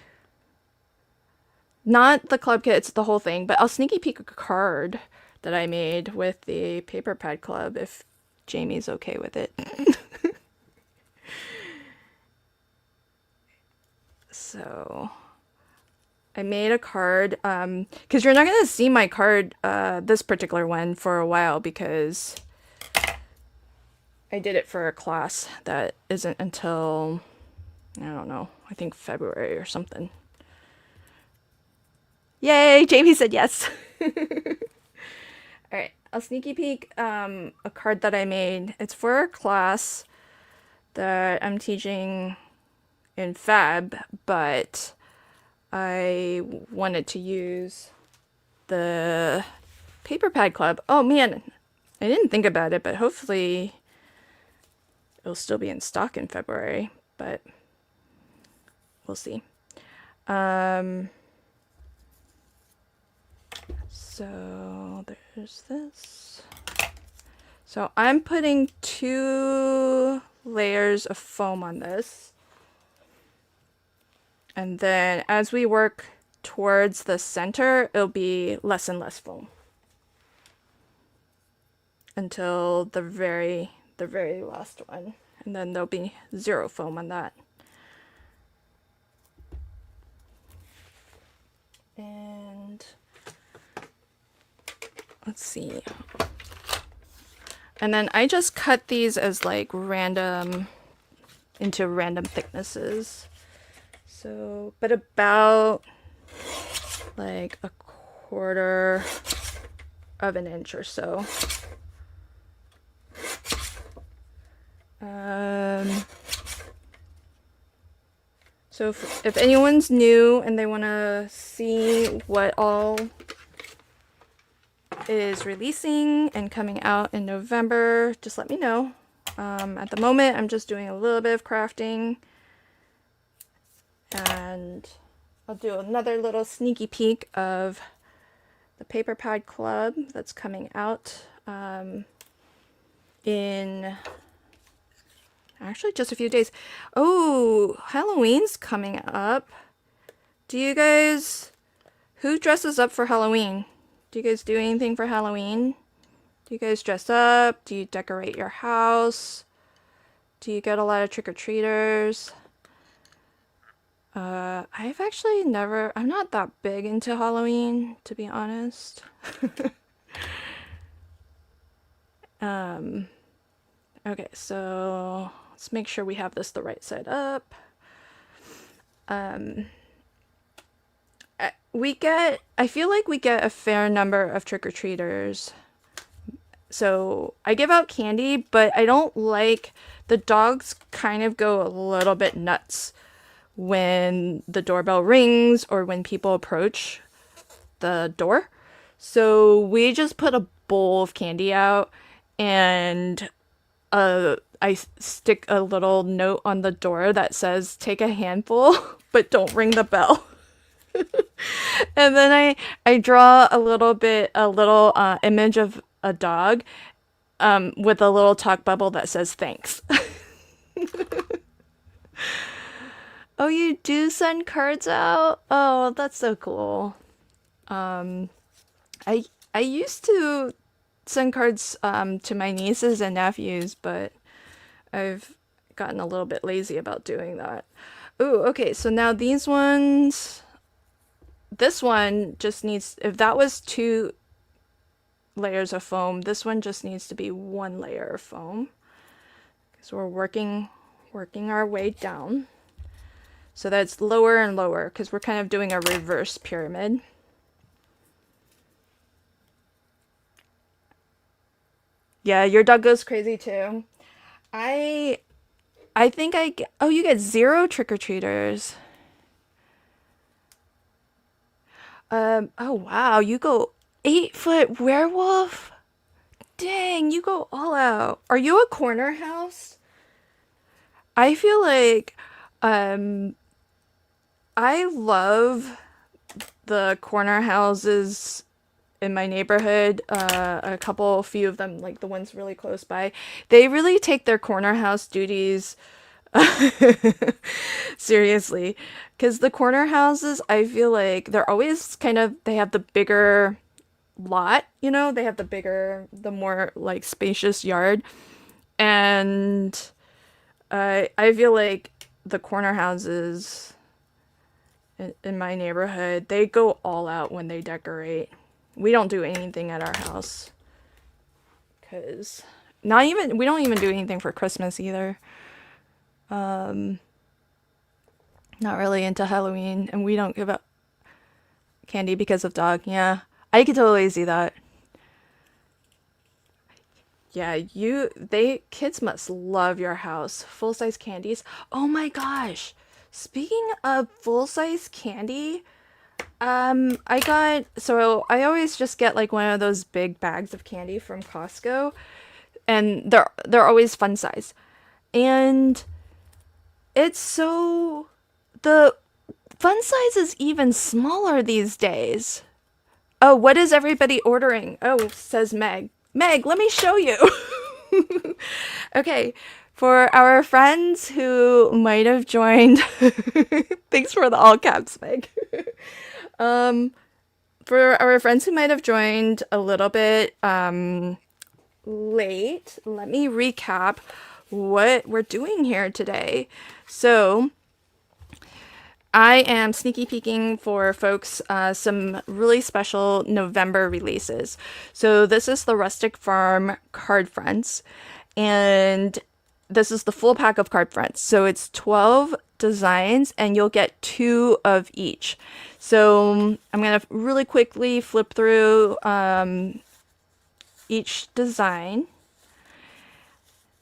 Not the club kit, it's the whole thing, but I'll sneaky peek a card that I made with the paper pad club if Jamie's okay with it. So I made a card, because you're not going to see my card, this particular one, for a while because I did it for a class that isn't until, I don't know, I think February or something. Yay, Jamie said yes. Alright, I'll sneaky peek a card that I made. It's for a class that I'm teaching in Fab, but I wanted to use the paper pad club. Oh man, I didn't think about it, but hopefully it'll still be in stock in February, but we'll see. So there's this. So I'm putting 2 layers of foam on this. And then as we work towards the center, it'll be less and less foam. Until the very last one. And then there'll be 0 foam on that. And let's see. And then I just cut these as like random, into random thicknesses. So, but about like 1/4 of an inch or so. So if anyone's new and they want to see what all is releasing and coming out in November, just let me know. At the moment, I'm just doing a little bit of crafting. And I'll do another little sneaky peek of the paper pad club that's coming out in actually just a few days. Oh, Halloween's coming up. Do you guys, who dresses up for Halloween? Do you guys do anything for Halloween? Do you guys dress up? Do you decorate your house? Do you get a lot of trick-or-treaters? I've actually never, I'm not that big into Halloween, to be honest. Okay, so let's make sure we have this the right side up. I feel like we get a fair number of trick-or-treaters. So I give out candy, but I don't like, the dogs kind of go a little bit nuts when the doorbell rings or when people approach the door. So we just put a bowl of candy out, and I stick a little note on the door that says take a handful but don't ring the bell. And then I draw a little image of a dog with a little talk bubble that says thanks. Oh, you do send cards out? Oh, that's so cool. I used to send cards to my nieces and nephews, but I've gotten a little bit lazy about doing that. Ooh, okay, so now these ones, this one just needs, if that was 2 layers of foam, this one just needs to be 1 layer of foam. So we're working our way down. So that's lower and lower because we're kind of doing a reverse pyramid. Yeah, your dog goes crazy too. I I think I get, oh, you get 0 trick-or-treaters. Oh wow, you go 8-foot werewolf? Dang, you go all out. Are you a corner house? I feel like um I love the corner houses in my neighborhood. A few of them, like the ones really close by, they really take their corner house duties seriously. Because the corner houses, I feel like they're always kind of, they have the bigger lot, they have the more like spacious yard. And I feel like the corner houses in my neighborhood, they go all out when they decorate. We don't do anything at our house because we don't even do anything for Christmas either. Not really into Halloween, and we don't give out candy because of dog. Yeah, I could totally see that. Yeah, kids must love your house. Full size candies. Oh my gosh. Speaking of full size candy, so I always just get like one of those big bags of candy from Costco, and they're always fun size. And it's so the fun size is even smaller these days. Oh, what is everybody ordering? Oh, says Meg. Meg, let me show you. Okay, for our friends who might have joined, thanks for the all caps, Meg. Um, for our friends who might have joined a little bit late, let me recap what we're doing here today. So, I am sneaky peeking for folks some really special November releases. So this is the Rustic Farm card fronts, and this is the full pack of card fronts. So it's 12 designs, and you'll get 2 of each. So I'm gonna really quickly flip through each design.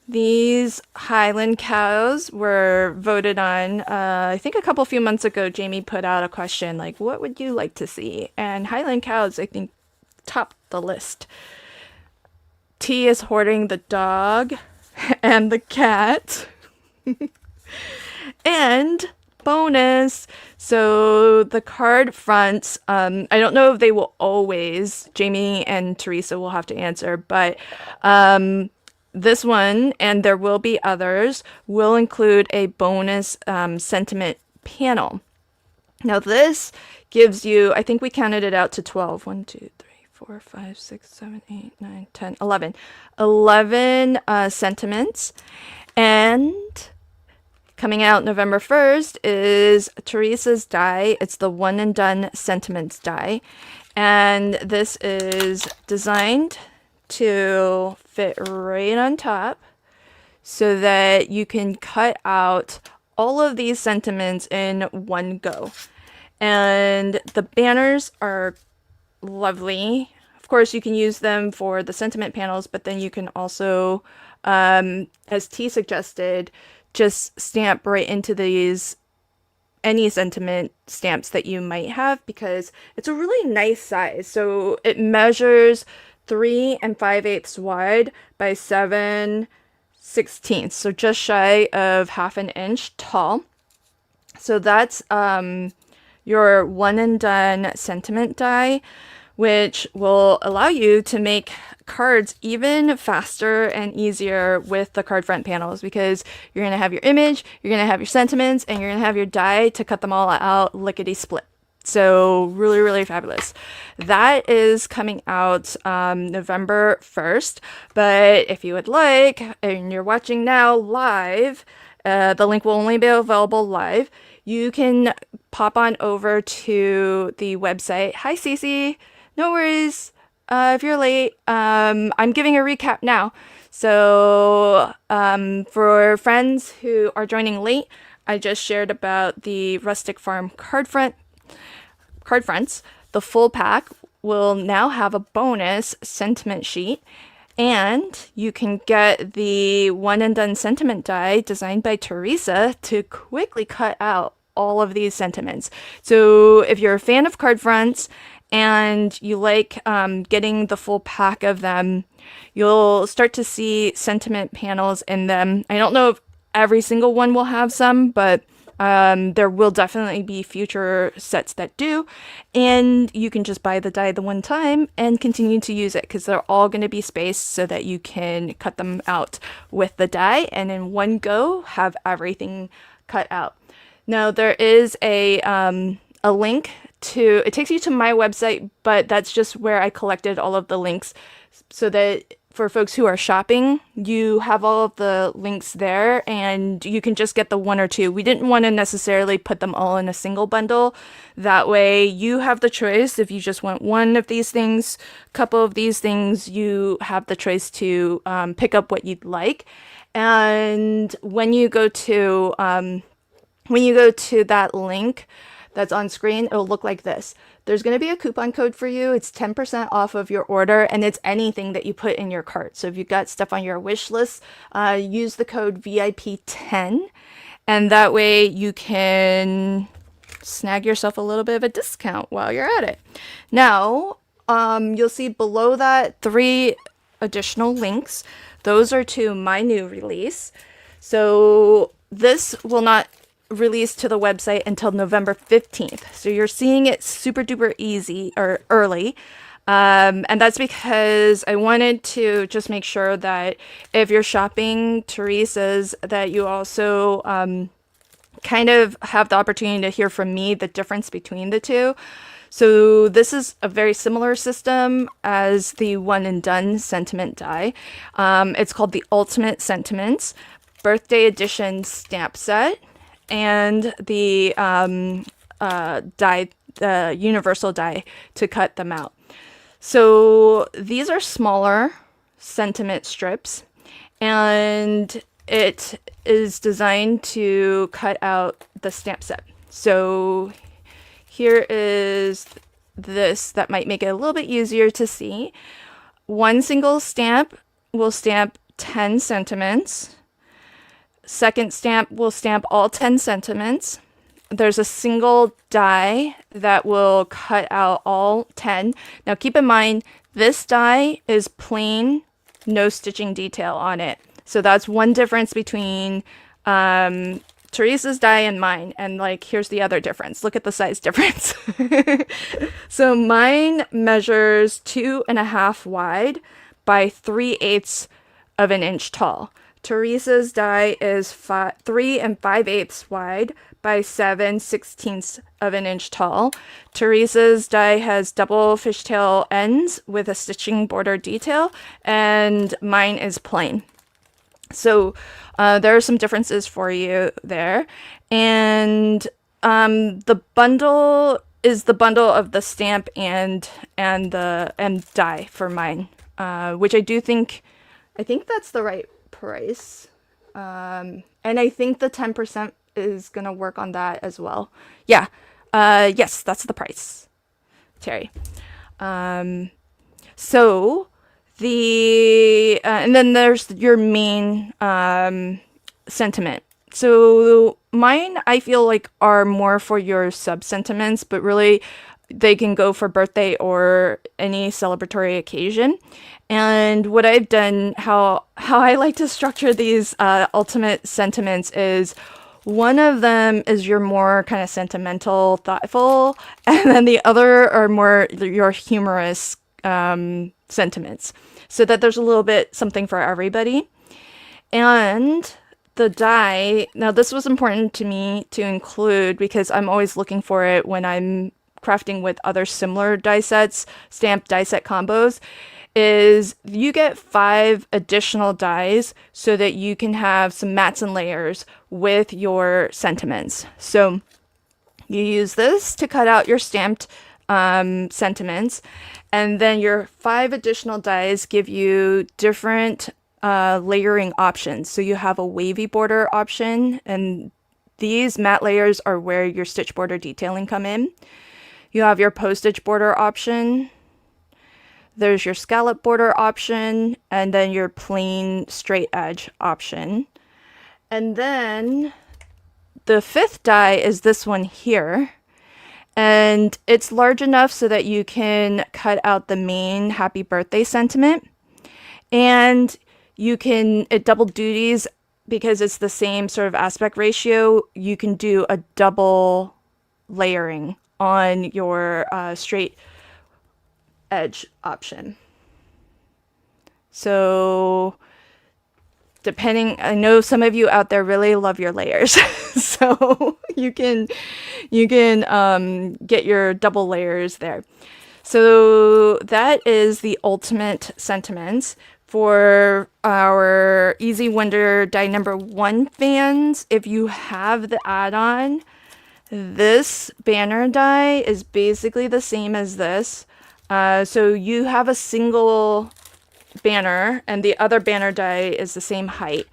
These Highland cows were voted on, I think a few months ago. Jamie put out a question like, what would you like to see? And Highland cows, I think, topped the list. T is hoarding the dog and the cat. And bonus, so the card fronts, I don't know if they will always, Jamie and Teresa will have to answer, but this one, and there will be others, will include a bonus sentiment panel. Now this gives you, I think we counted it out to 12. 1, 2, 3, 4, 5, 6, 7, 8, 9, 10, 11. 11 sentiments. And coming out November 1st is Teresa's die. It's the one and done sentiments die. And this is designed to fit right on top so that you can cut out all of these sentiments in one go. And the banners are lovely. Of course, you can use them for the sentiment panels, but then you can also, as T suggested, just stamp right into these any sentiment stamps that you might have, because it's a really nice size. So it measures 3 5/8 wide by 7/16, so just shy of half an inch tall. So that's your one and done sentiment die, which will allow you to make cards even faster and easier with the card front panels, because you're going to have your image, you're going to have your sentiments, and you're going to have your die to cut them all out lickety split. So really, really fabulous. That is coming out November 1st. But if you would like, and you're watching now live, the link will only be available live. You can pop on over to the website. Hi, Cece. No worries. If you're late, I'm giving a recap now. So for friends who are joining late, I just shared about the Rustic Farm card fronts, the full pack will now have a bonus sentiment sheet, and you can get the one and done sentiment die designed by Teresa to quickly cut out all of these sentiments. So if you're a fan of card fronts and you like getting the full pack of them, you'll start to see sentiment panels in them. I don't know if every single one will have some, but there will definitely be future sets that do, and you can just buy the die the one time and continue to use it because they're all going to be spaced so that you can cut them out with the die and in one go have everything cut out. Now there is a link to, it takes you to my website, but that's just where I collected all of the links so that for folks who are shopping, you have all of the links there and you can just get the one or two. We didn't want to necessarily put them all in a single bundle. That way you have the choice. If you just want one of these things, a couple of these things, you have the choice to pick up what you'd like. And when you go to that link that's on screen, it'll look like this. There's going to be a coupon code for you. It's 10% off of your order, and it's anything that you put in your cart. So if you've got stuff on your wish list, use the code VIP10, and that way you can snag yourself a little bit of a discount while you're at it. Now, you'll see below that 3 additional links. Those are to my new release. So this will not released to the website until November 15th. So you're seeing it super duper easy or early. And that's because I wanted to just make sure that if you're shopping Teresa's, that you also kind of have the opportunity to hear from me the difference between the two. So this is a very similar system as the one and done sentiment die. It's called the Ultimate Sentiments Birthday Edition Stamp Set. And the die, the universal die to cut them out. So these are smaller sentiment strips, and it is designed to cut out the stamp set. So here is this that might make it a little bit easier to see. One single stamp will stamp 10 sentiments. Second stamp will stamp all 10 sentiments. There's a single die that will cut out all 10. Now keep in mind, this die is plain, no stitching detail on it. So that's one difference between Teresa's die and mine. And like, here's the other difference. Look at the size difference. So mine measures 2.5 wide by 3/8 of an inch tall. Teresa's die is 3 5/8 wide by 7/16 of an inch tall. Teresa's die has double fishtail ends with a stitching border detail, and mine is plain. So there are some differences for you there. And the bundle is the bundle of the stamp and die for mine, which I think that's the right price, and I think the 10% is gonna work on that as well. Yeah, yes, that's the price, Terry. So the and then there's your main sentiment. So mine, I feel like, are more for your sub sentiments, but really they can go for birthday or any celebratory occasion. And what I've done, how I like to structure these ultimate sentiments is, one of them is your more kind of sentimental, thoughtful, and then the other are more your humorous sentiments, so that there's a little bit something for everybody. And the die, now this was important to me to include because I'm always looking for it when I'm crafting with other similar die sets, stamped die set combos, is you get 5 additional dies so that you can have some mats and layers with your sentiments. So you use this to cut out your stamped sentiments, and then your 5 additional dies give you different layering options. So you have a wavy border option, and these matte layers are where your stitch border detailing come in. You have your postage border option. There's your scallop border option, and then your plain straight edge option. And then the fifth die is this one here. And it's large enough so that you can cut out the main happy birthday sentiment. And you can, it double duties because it's the same sort of aspect ratio. You can do a double layering on your straight edge option. So depending, I know some of you out there really love your layers, so you can get your double layers there. So that is the ultimate sentiments for our Easy Wonder die number 1 fans. If you have the add-on, this banner die is basically the same as this. So you have a single banner and the other banner die is the same height.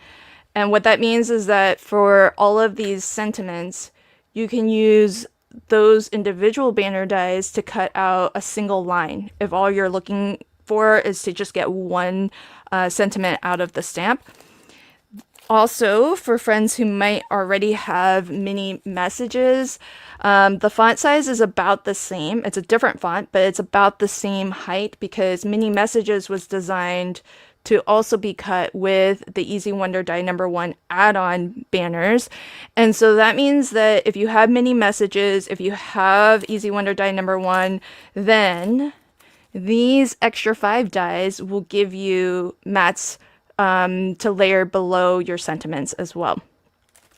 And what that means is that for all of these sentiments, you can use those individual banner dies to cut out a single line if all you're looking for is to just get one sentiment out of the stamp. Also, for friends who might already have mini messages, the font size is about the same. It's a different font, but it's about the same height because mini messages was designed to also be cut with the Easy Wonder die number 1 add-on banners. And so that means that if you have mini messages, if you have Easy Wonder die number 1, then these extra 5 dies will give you mats to layer below your sentiments as well.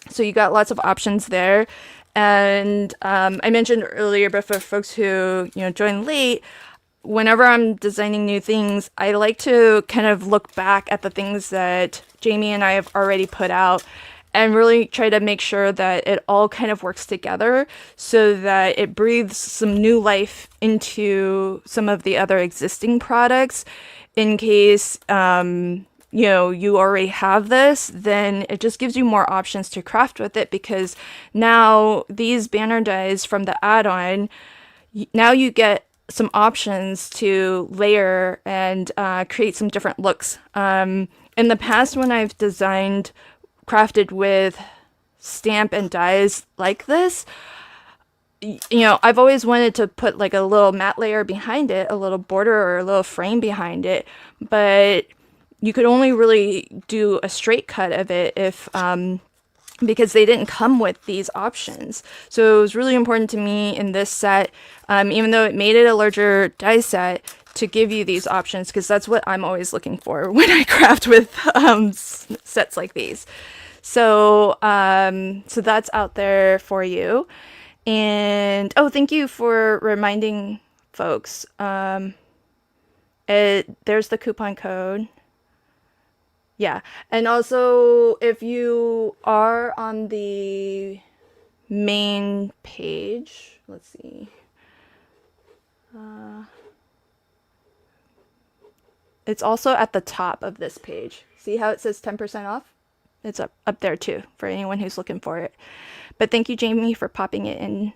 So you got lots of options there. And I mentioned earlier, but for folks who join late, whenever I'm designing new things, I like to kind of look back at the things that Jamie and I have already put out and really try to make sure that it all kind of works together so that it breathes some new life into some of the other existing products. In case you already have this, then it just gives you more options to craft with it, because now these banner dies from the add-on, now you get some options to layer and create some different looks. In the past, when I've crafted with stamp and dies like this, I've always wanted to put like a little matte layer behind it, a little border or a little frame behind it, but you could only really do a straight cut of it if because they didn't come with these options. So it was really important to me in this set, even though it made it a larger die set, to give you these options, because that's what I'm always looking for when I craft with sets like these. So so that's out there for you. And oh, thank you for reminding folks. There's the coupon code. Yeah, and also if you are on the main page, let's see. It's also at the top of this page. See how it says 10% off? It's up there too for anyone who's looking for it. But thank you, Jamie, for popping it in.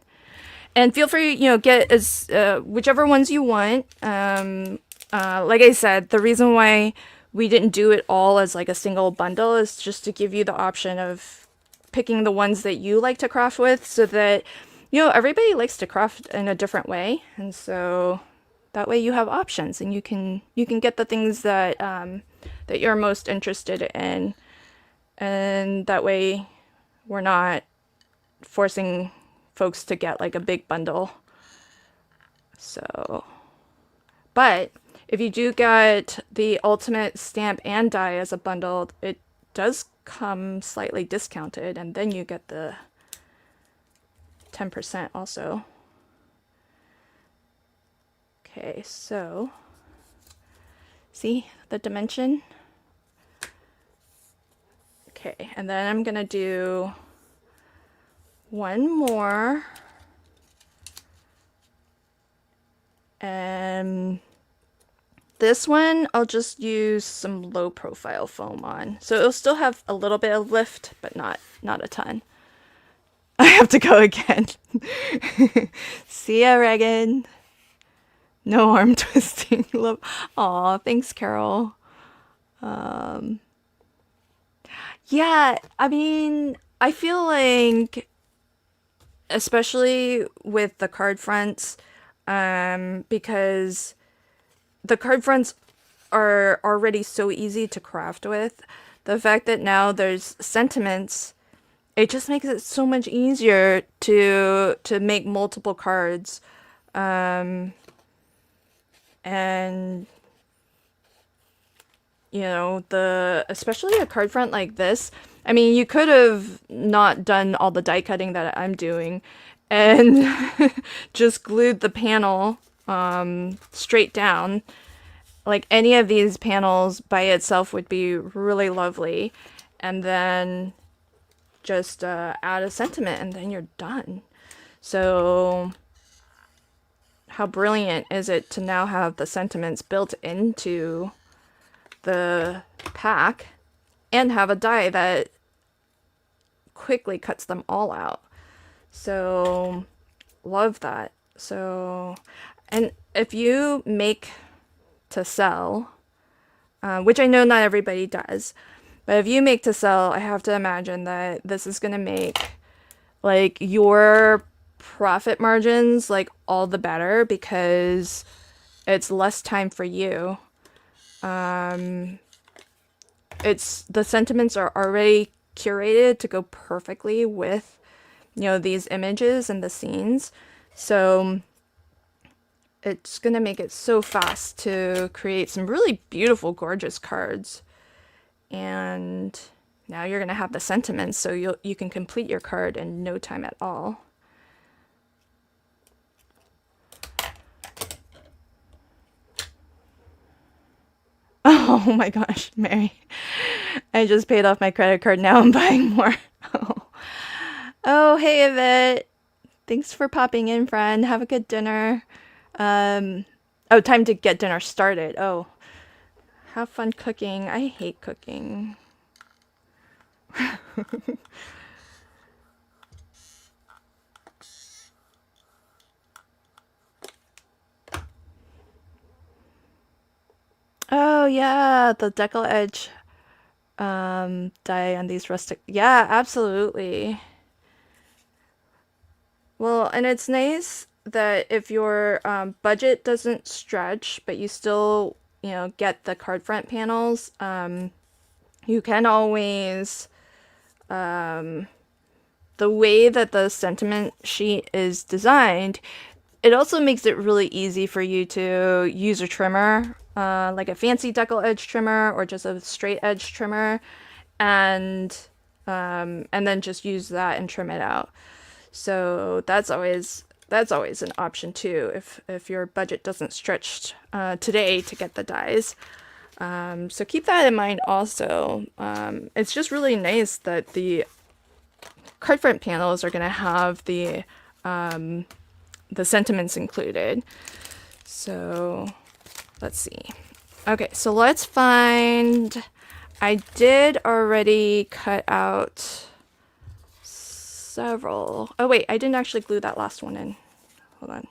And feel free, get as whichever ones you want. Like I said, the reason why we didn't do it all as like a single bundle is just to give you the option of picking the ones that you like to craft with, so that everybody likes to craft in a different way, and so that way you have options and you can get the things that that you're most interested in, and that way we're not forcing folks to get like a big bundle. So, but if you do get the ultimate stamp and die as a bundle, it does come slightly discounted, and then you get the 10% also. Okay, so see the dimension? Okay, and then I'm gonna do one more. And this one, I'll just use some low profile foam on. So it'll still have a little bit of lift, but not a ton. I have to go again. See ya, Reagan. No arm twisting. Love. Aw, thanks, Carol. Yeah, I mean, I feel like, especially with the card fronts, because the card fronts are already so easy to craft with. The fact that now there's sentiments, it just makes it so much easier to make multiple cards. And you know, the especially a card front like this. I mean, you could have not done all the die cutting that I'm doing and just glued the panel straight down. Like any of these panels by itself would be really lovely. And then just add a sentiment and then you're done. So how brilliant is it to now have the sentiments built into the pack and have a die that quickly cuts them all out. So love that. So, and if you make to sell, which I know not everybody does, but if you make to sell, I have to imagine that this is going to make like your profit margins like all the better because it's less time for you. It's the sentiments are already curated to go perfectly with, you know, these images and the scenes. So it's gonna make it so fast to create some really beautiful, gorgeous cards. And now you're gonna have the sentiments, so you can complete your card in no time at all. Oh my gosh, Mary. I just paid off my credit card. Now I'm buying more. Oh, hey, Yvette. Thanks for popping in, friend. Have a good dinner. Oh, time to get dinner started. Oh, have fun cooking. I hate cooking. Oh, yeah, the decal edge die on these rustic. Yeah, absolutely. Well, and it's nice that if your budget doesn't stretch, but you still, you know, get the card front panels, you can always, the way that the sentiment sheet is designed, it also makes it really easy for you to use a trimmer, like a fancy decal edge trimmer or just a straight edge trimmer, and then just use that and trim it out. So that's always an option too if your budget doesn't stretch today to get the dies. So keep that in mind also. It's just really nice that the card front panels are going to have the sentiments included. So let's see. Okay, so let's find. I did already cut out several. Oh wait, I didn't actually glue that last one in. Hold on.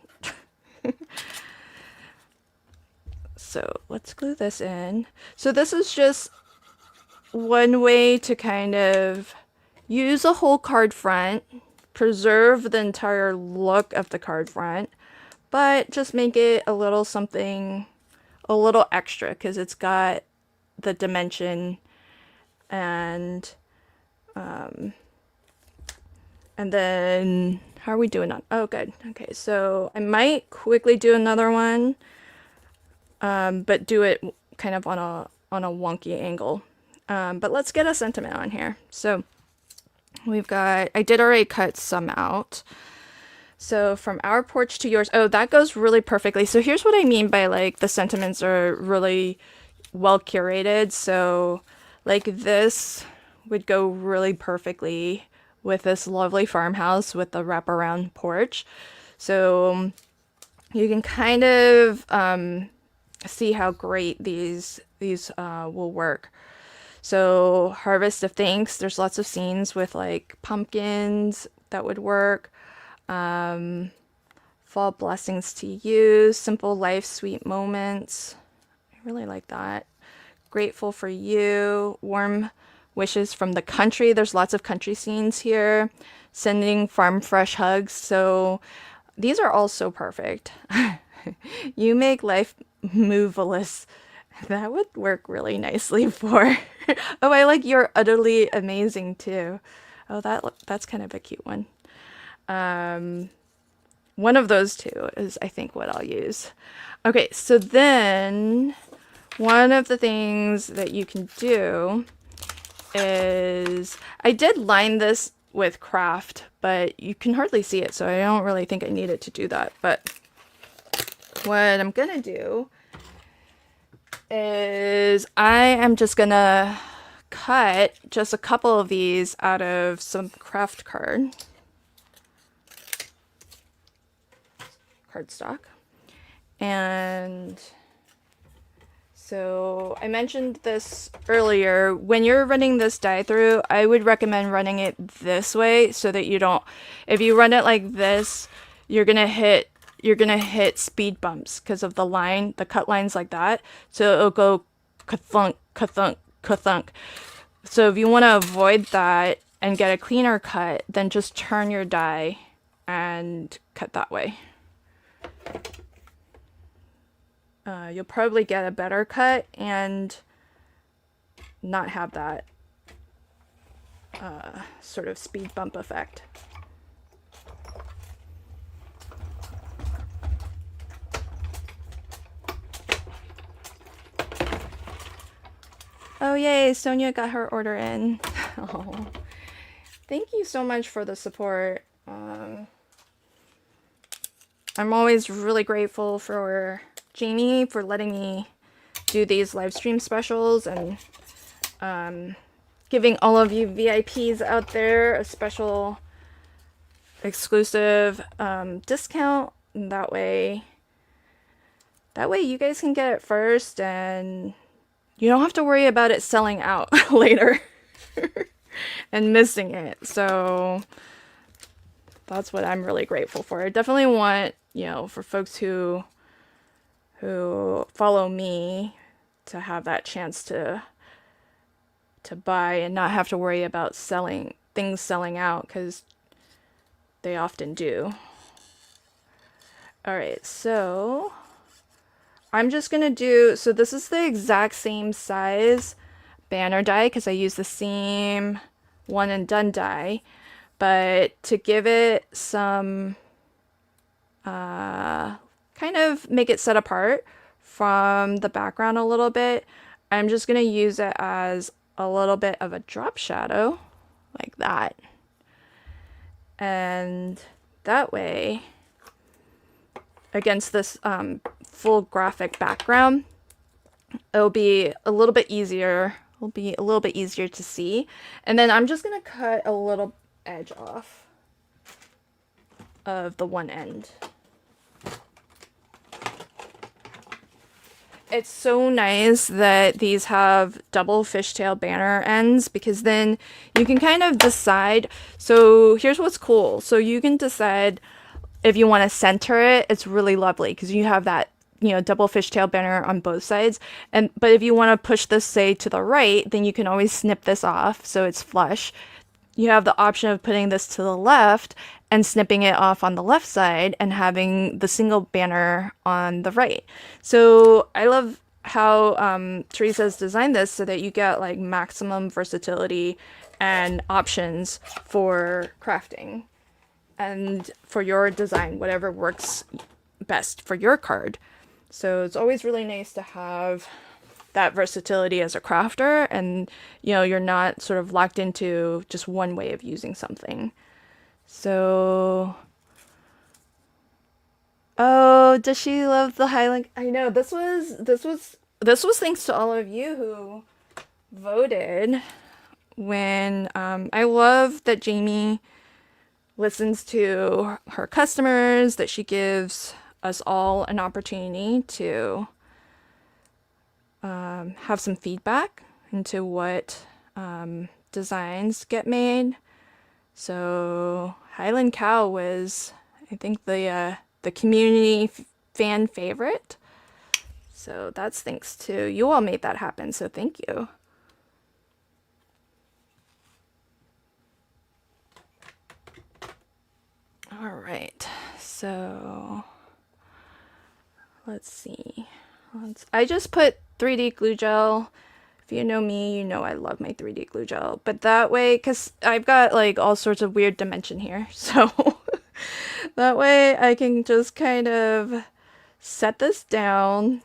So let's glue this in. So this is just one way to kind of use a whole card front, preserve the entire look of the card front, but just make it a little something, a little extra because it's got the dimension and then how are we doing on? Oh, good. Okay, so I might quickly do another one, but do it kind of on a wonky angle. But let's get a sentiment on here. So we've got, I did already cut some out. So from our porch to yours, oh, that goes really perfectly. So here's what I mean by like the sentiments are really well curated. So like this would go really perfectly with this lovely farmhouse with the wraparound porch. So you can kind of see how great these will work. So Harvest of Thanks, there's lots of scenes with like pumpkins, that would work. Fall blessings to you. Simple life, sweet moments. I really like that. Grateful for you. Warm wishes from the country. There's lots of country scenes here. Sending farm fresh hugs. So these are all so perfect. You make life moveless. That would work really nicely for. Oh, I like you're utterly amazing too. Oh, that's kind of a cute one. One of those two is, I think, what I'll use. Okay, so then one of the things that you can do is, I did line this with craft, but you can hardly see it, so I don't really think I needed to do that. But what I'm gonna do is I am just gonna cut just a couple of these out of some craft cardstock. And so I mentioned this earlier, when you're running this die through, I would recommend running it this way so that you don't, if you run it like this, you're gonna hit speed bumps because of the cut lines like that. So it'll go ka-thunk, ka-thunk, ka-thunk. So if you want to avoid that and get a cleaner cut, then just turn your die and cut that way. You'll probably get a better cut and not have that sort of speed bump effect. Oh yay, Sonia got her order in. Oh, thank you so much for the support. I'm always really grateful for Jamie for letting me do these live stream specials and giving all of you VIPs out there a special exclusive discount. And that way you guys can get it first and you don't have to worry about it selling out later and missing it. So that's what I'm really grateful for. I definitely want, for folks who follow me to have that chance to buy and not have to worry about things selling out, because they often do. All right, so I'm just gonna do, so this is the exact same size banner die because I use the same one and done die, but to give it some kind of make it set apart from the background a little bit, I'm just gonna use it as a little bit of a drop shadow like that, and that way against this full graphic background it'll be a little bit easier to see. And then I'm just gonna cut a little edge off of the one end. It's so nice that these have double fishtail banner ends, because then you can kind of decide. So here's what's cool. So you can decide if you want to center it. It's really lovely because you have that, double fishtail banner on both sides. But if you want to push this, say, to the right, then you can always snip this off so it's flush. You have the option of putting this to the left and snipping it off on the left side and having the single banner on the right. So I love how Teresa's designed this so that you get like maximum versatility and options for crafting and for your design, whatever works best for your card. So it's always really nice to have that versatility as a crafter, and you're not sort of locked into just one way of using something. So, oh, does she love the Highland? I know this was thanks to all of you who voted. When I love that Jamie listens to her customers, that she gives us all an opportunity to have some feedback into what designs get made So Highland Cow was, I think, the community fan favorite. So that's thanks to you all made that happen. So thank you. All right. So let's see. I just put 3D glue gel. If you know me, you know I love my 3D glue gel. But that way, because I've got like all sorts of weird dimension here. So that way I can just kind of set this down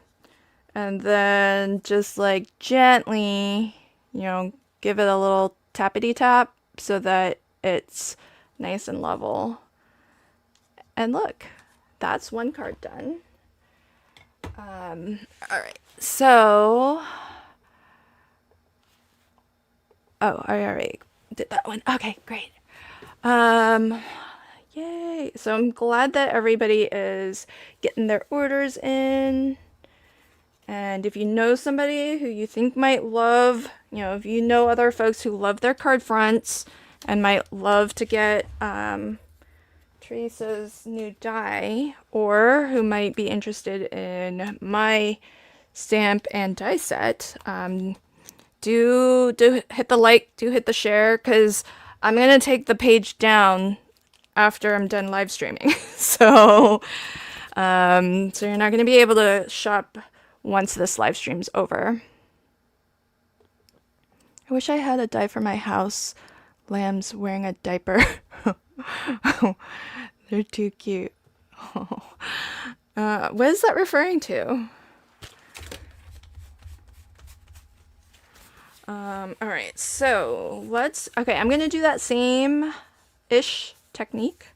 and then just like gently, give it a little tappity tap so that it's nice and level. And look, that's one card done. All right, so, oh, I already did that one. Okay, great. Yay. So I'm glad that everybody is getting their orders in. And if you know somebody who you think might love, if you know other folks who love their card fronts and might love to get Teresa's new die, or who might be interested in my stamp and die set, do hit the like, do hit the share, because I'm gonna take the page down after I'm done live streaming. So you're not gonna be able to shop once this live stream's over. I wish I had a die for my house. Lambs wearing a diaper. They're too cute. What is that referring to? Alright, so okay, I'm gonna do that same-ish technique,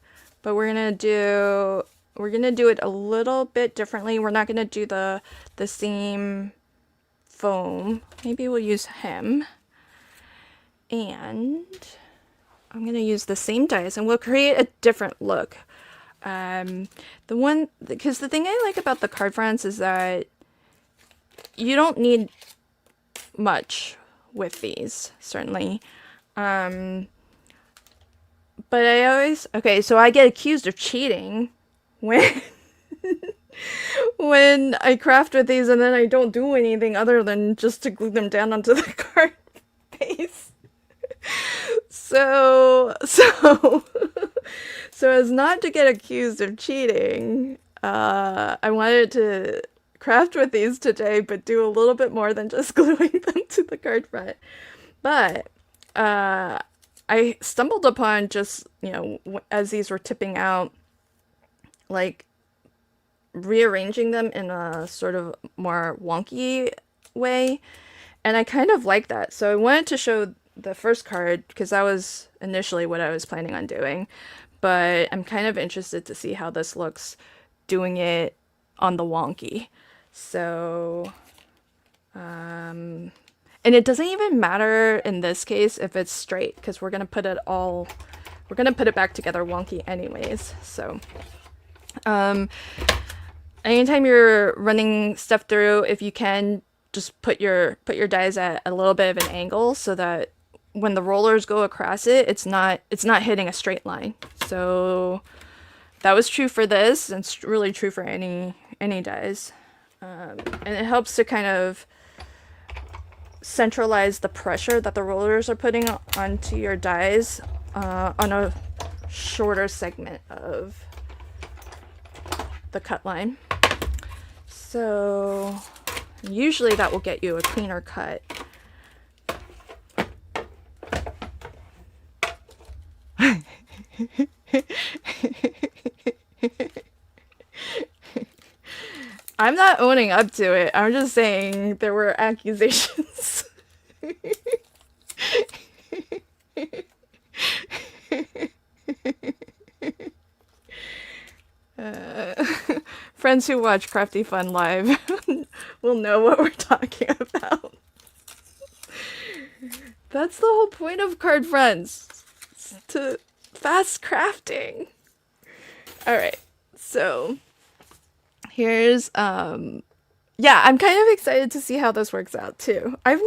but we're gonna do it a little bit differently. We're not gonna do the same foam. Maybe we'll use him. And I'm gonna use the same dies and we'll create a different look. Because the thing I like about the card fronts is that you don't need much with these, certainly. But so I get accused of cheating when when I craft with these and then I don't do anything other than just to glue them down onto the card base. So as not to get accused of cheating, I wanted to craft with these today, but do a little bit more than just gluing them to the card front. But I stumbled upon just, as these were tipping out, like rearranging them in a sort of more wonky way. And I kind of like that. So I wanted to show the first card because that was initially what I was planning on doing. But I'm kind of interested to see how this looks doing it on the wonky. So, and it doesn't even matter in this case if it's straight because we're going to put it back together wonky anyways. So, anytime you're running stuff through, if you can, just put your dies at a little bit of an angle so that when the rollers go across it, it's not hitting a straight line. So that was true for this, and it's really true for any dies. And it helps to kind of centralize the pressure that the rollers are putting onto your dies on a shorter segment of the cut line. So usually that will get you a cleaner cut. I'm not owning up to it. I'm just saying there were accusations. Friends who watch Crafty Fun Live will know what we're talking about. That's the whole point of card fronts. To fast crafting. Alright, so here's yeah, I'm kind of excited to see how this works out too. I've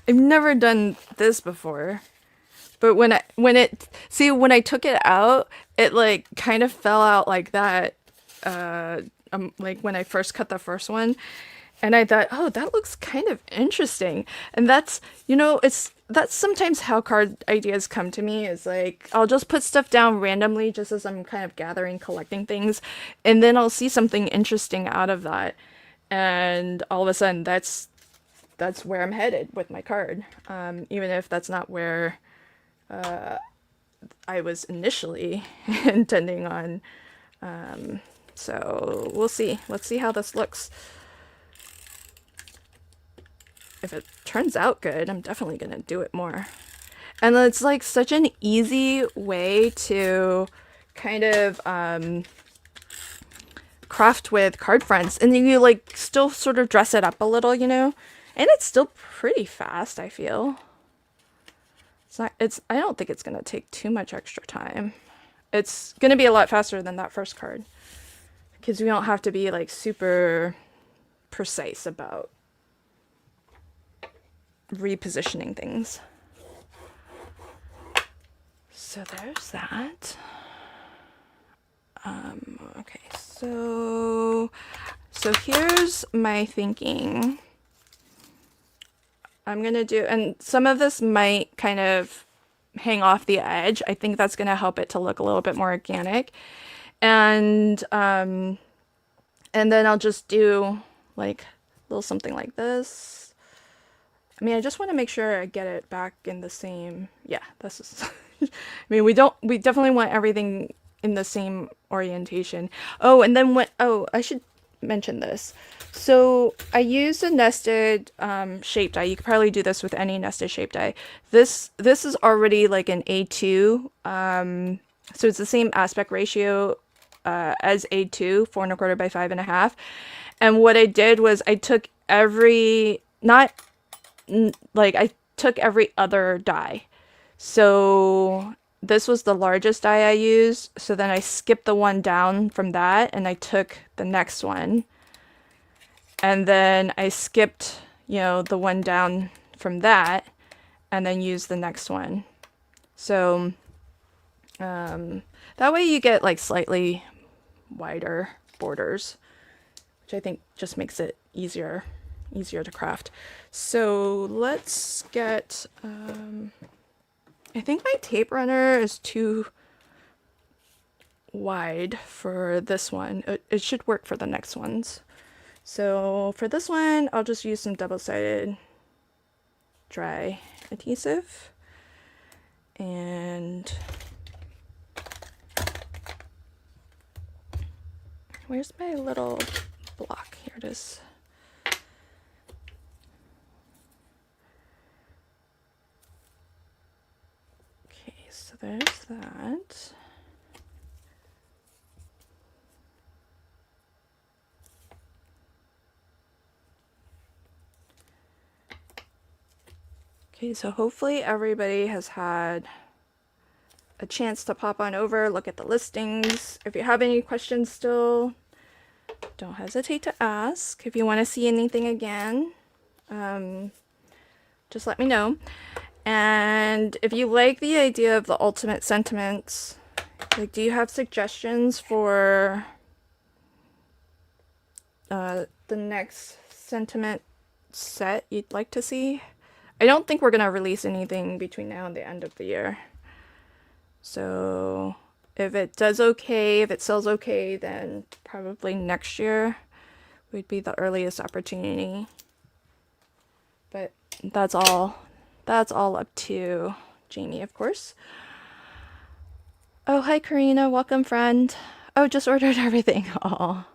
never done this before. But when I took it out, it like kind of fell out like that. Like when I first cut the first one, and I thought, oh, that looks kind of interesting. And that's, that's sometimes how card ideas come to me, is like I'll just put stuff down randomly just as I'm kind of collecting things, and then I'll see something interesting out of that, and all of a sudden that's where I'm headed with my card, even if that's not where I was initially intending on. So we'll see. Let's see how this looks. If it turns out good, I'm definitely gonna do it more. And it's like such an easy way to kind of craft with card fronts, and then you like still sort of dress it up a little, and it's still pretty fast, I feel. I don't think it's gonna take too much extra time. It's gonna be a lot faster than that first card, because we don't have to be like super precise about repositioning things. So there's that. Okay, so here's my thinking. I'm gonna do, and some of this might kind of hang off the edge. I think that's gonna help it to look a little bit more organic. And then I'll just do like a little something like this. I mean, I just want to make sure I get it back in the same, yeah, this is, I mean, we definitely want everything in the same orientation. Oh, and then I should mention this. So I used a nested shape die. You could probably do this with any nested shape die. This is already like an A2, so it's the same aspect ratio as A2, 4 1/4 by 5 1/2. And what I did was I took I took every other die. So this was the largest die I used. So then I skipped the one down from that, and I took the next one. And then I skipped, the one down from that, and then used the next one. So that way you get like slightly wider borders, which I think just makes it easier to craft. So let's get, I think my tape runner is too wide for this one. It should work for the next ones. So for this one, I'll just use some double-sided dry adhesive. And where's my little block? Here it is. Okay, so there's that. Okay, so hopefully everybody has had a chance to pop on over, look at the listings. If you have any questions still, don't hesitate to ask. If you want to see anything again, just let me know. And if you like the idea of the ultimate sentiments, like, do you have suggestions for the next sentiment set you'd like to see? I don't think we're going to release anything between now and the end of the year. So if it does okay, if it sells okay, then probably next year would be the earliest opportunity. But that's all up to Jamie, of course. Oh, hi Karina, welcome friend. Oh, just ordered everything. Oh,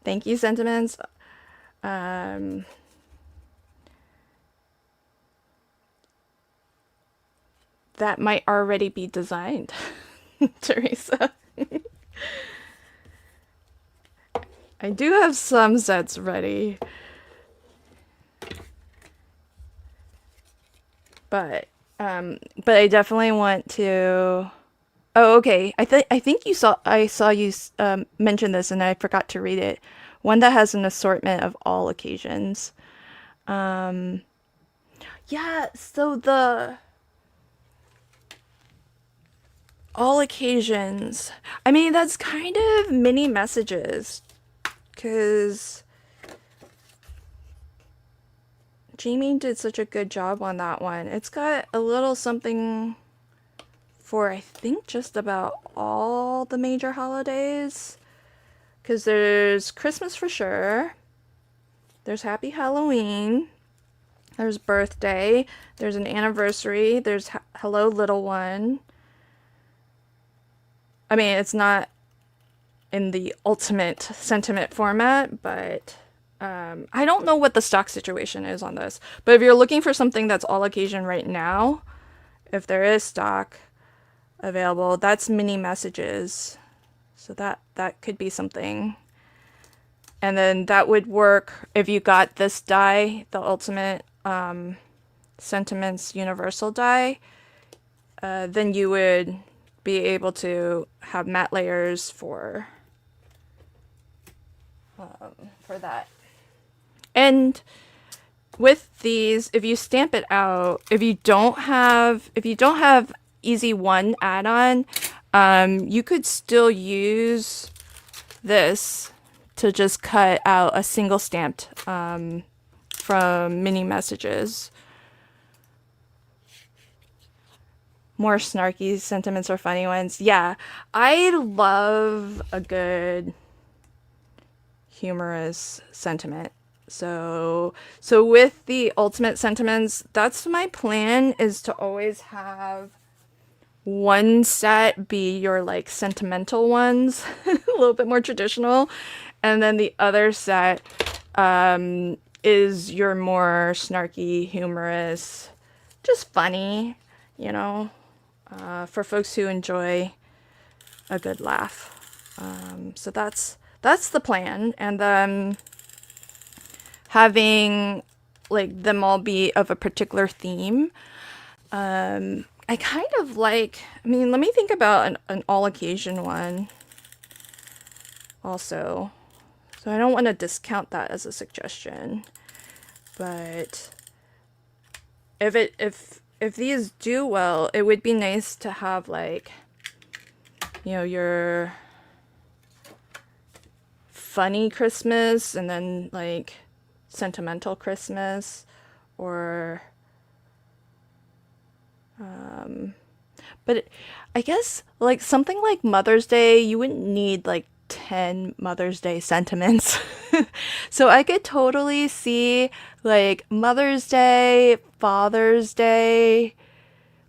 thank you, sentiments. That might already be designed, Teresa. I do have some sets ready, but I definitely want to. Oh, okay. I think I saw you mention this, and I forgot to read it. One that has an assortment of all occasions. Yeah. So all occasions. I mean, that's kind of mini messages, because Jamie did such a good job on that one. It's got a little something for, I think, just about all the major holidays. Because there's Christmas for sure. There's Happy Halloween. There's birthday. There's an anniversary. There's Hello Little One. I mean, it's not in the ultimate sentiment format, but I don't know what the stock situation is on this. But if you're looking for something that's all occasion right now, if there is stock available, that's mini messages. So that could be something. And then that would work if you got this die, the ultimate sentiments universal die. Then you would be able to have matte layers for that. And with these, if you stamp it out, if you don't have Easy One add-on, you could still use this to just cut out a single stamped from mini messages. More snarky sentiments or funny ones. Yeah, I love a good humorous sentiment. So with the ultimate sentiments, that's my plan, is to always have one set be your like sentimental ones, a little bit more traditional, and then the other set is your more snarky, humorous, just funny, you know, for folks who enjoy a good laugh. So that's the plan. And then having like them all be of a particular theme. I kind of like, I mean, let me think about an all occasion one also. So I don't want to discount that as a suggestion, but if these do well, it would be nice to have like, you know, your funny Christmas and then like sentimental Christmas, or but I guess like something like Mother's Day, you wouldn't need like 10 Mother's Day sentiments. So I could totally see like Mother's Day, Father's Day.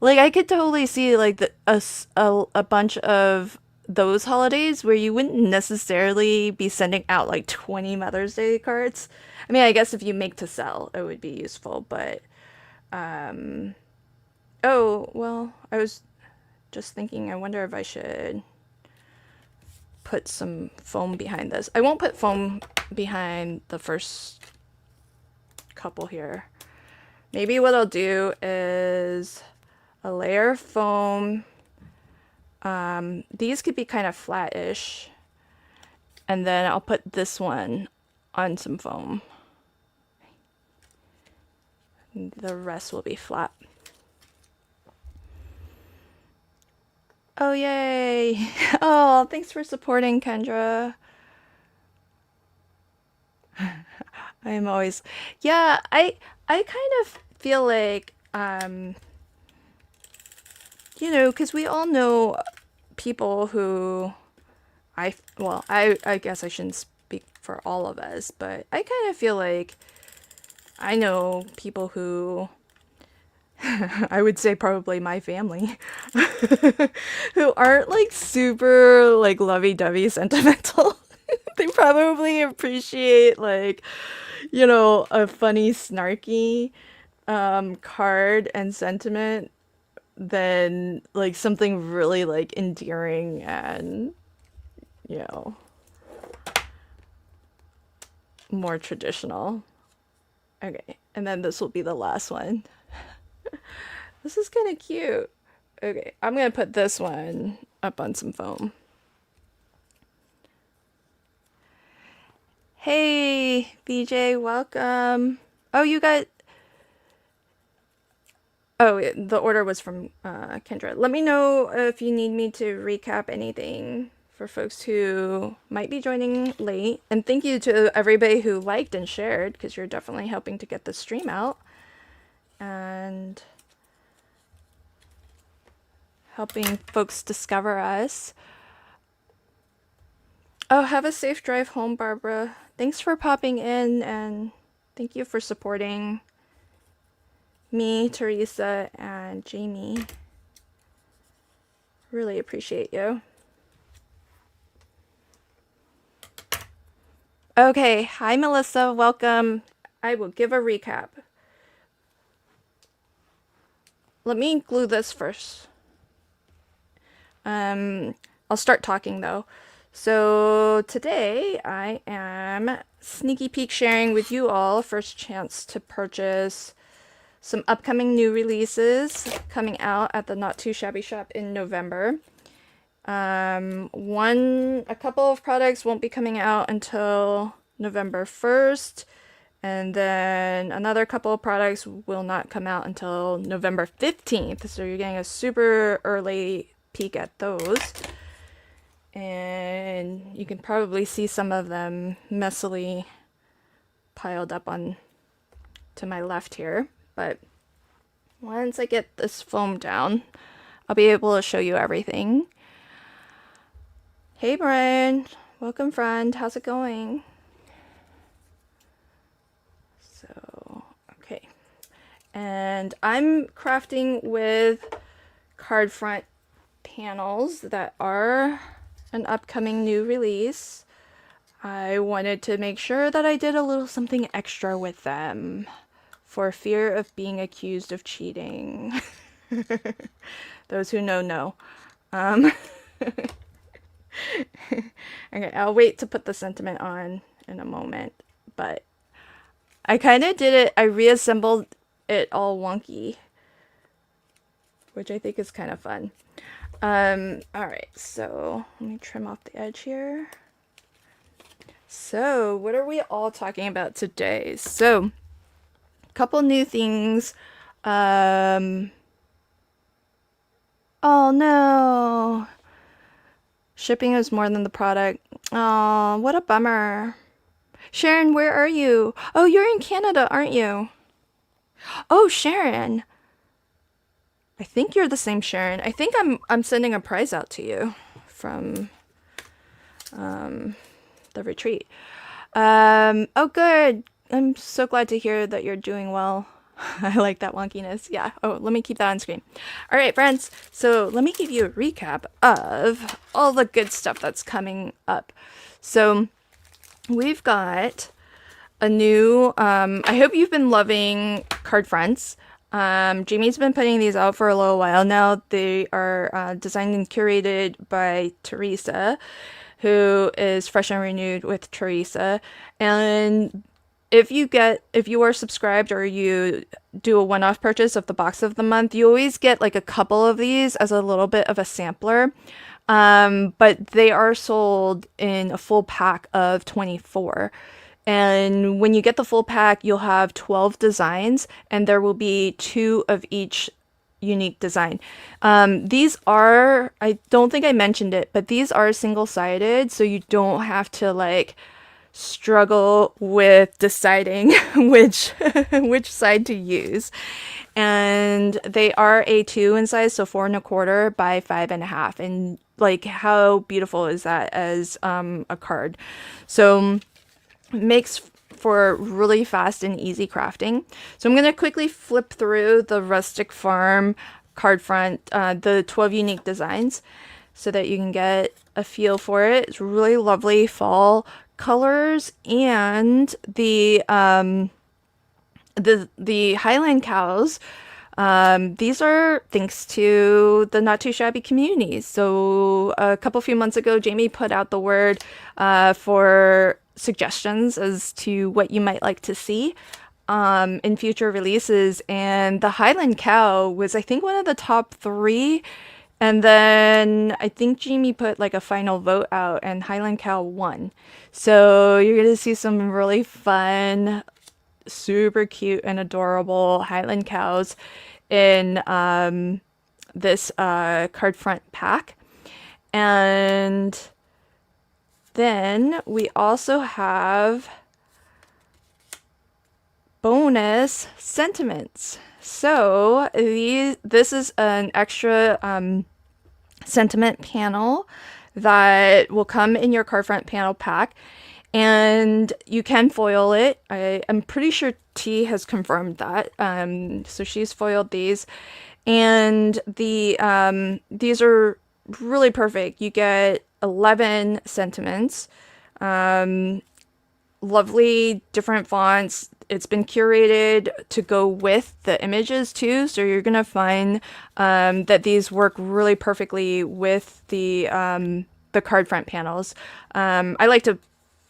Like I could totally see like a bunch of those holidays where you wouldn't necessarily be sending out like 20 Mother's Day cards. I mean, I guess if you make to sell, it would be useful, but oh, well, I was just thinking, I wonder if I should put some foam behind this. I won't put foam behind the first couple here. Maybe what I'll do is a layer of foam. These could be kind of flat-ish. And then I'll put this one on some foam. The rest will be flat. Oh, yay. Oh, thanks for supporting, Kendra. I am always, yeah, I kind of feel like, you know, because we all know people who, I guess I shouldn't speak for all of us, but I kind of feel like I know people who, I would say probably my family, who aren't like super like lovey-dovey sentimental. They probably appreciate like, you know, a funny snarky card and sentiment than like something really like endearing and, you know, more traditional. Okay, and then this will be the last one. This is kind of cute. Okay, I'm gonna put this one up on some foam. Hey, BJ, welcome. Oh, you got... Oh, the order was from Kendra. Let me know if you need me to recap anything for folks who might be joining late. And thank you to everybody who liked and shared, because you're definitely helping to get the stream out and helping folks discover us. Oh, have a safe drive home, Barbara. Thanks for popping in, and thank you for supporting me, Teresa, and Jamie. Really appreciate you. Okay, hi Melissa, welcome. I will give a recap. Let me glue this first. I'll start talking though. So today I am sneaky peek sharing with you all first chance to purchase some upcoming new releases coming out at the Not Too Shabby shop in November. A couple of products won't be coming out until November 1st, and then another couple of products will not come out until November 15th. So you're getting a super early peek at those. And you can probably see some of them messily piled up on to my left here. But once I get this foam down, I'll be able to show you everything. Hey Brian, welcome friend, how's it going? So, okay. And I'm crafting with card front panels that are an upcoming new release. I wanted to make sure that I did a little something extra with them for fear of being accused of cheating. Those who know. Okay, I'll wait to put the sentiment on in a moment, but I kind of did it, I reassembled it all wonky, which I think is kind of fun. Alright, so let me trim off the edge here. So, what are we all talking about today? So, a couple new things. Oh no! Shipping is more than the product. Oh, what a bummer. Sharon, where are you? Oh, you're in Canada, aren't you? Oh, Sharon. I think you're the same Sharon. I think I'm sending a prize out to you from the retreat. Oh good. I'm so glad to hear that you're doing well. I like that wonkiness. Yeah. Oh, let me keep that on screen. All right, friends. So let me give you a recap of all the good stuff that's coming up. So we've got a new, I hope you've been loving card fronts. Jamie's been putting these out for a little while now. They are designed and curated by Teresa, who is Fresh and Renewed with Teresa. And if you are subscribed or you do a one-off purchase of the box of the month, you always get like a couple of these as a little bit of a sampler. But they are sold in a full pack of 24. And when you get the full pack, you'll have 12 designs, and there will be 2 of each unique design. These are, I don't think I mentioned it, but these are single-sided, so you don't have to like struggle with deciding which side to use. And they are A2 in size, so 4 1/4 by 5 1/2. And like, how beautiful is that as a card? So makes for really fast and easy crafting. So I'm going to quickly flip through the Rustic Farm card front, the 12 unique designs, so that you can get a feel for it. It's really lovely fall colors, and the Highland cows. These are thanks to the Not Too Shabby community. So a few months ago, Jamie put out the word for suggestions as to what you might like to see in future releases, and the Highland cow was, I think, one of the top 3. And then I think Jamie put like a final vote out, and Highland cow won. So you're gonna see some really fun, super cute and adorable Highland cows in this card front pack. And then we also have bonus sentiments. So this is an extra sentiment panel that will come in your card front panel pack, and you can foil it. I'm pretty sure T has confirmed that. So she's foiled these, and these are really perfect. You get 11 sentiments, lovely different fonts. It's been curated to go with the images too, so you're gonna find that these work really perfectly with the card front panels. I like to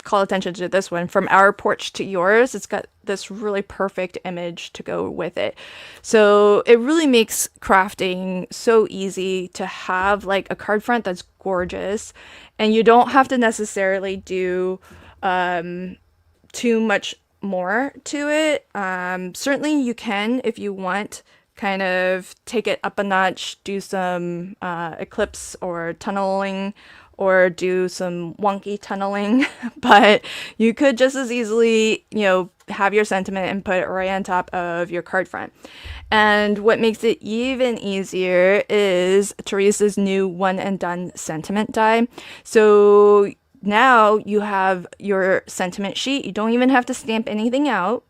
call attention to this one, From Our Porch to Yours. It's got this really perfect image to go with it. So it really makes crafting so easy to have like a card front that's gorgeous, and you don't have to necessarily do too much more to it. Certainly you can, if you want, kind of take it up a notch, do some eclipse or tunneling, or do some wonky tunneling, but you could just as easily, have your sentiment and put it right on top of your card front. And what makes it even easier is Teresa's new one and done sentiment die. So now you have your sentiment sheet. You don't even have to stamp anything out.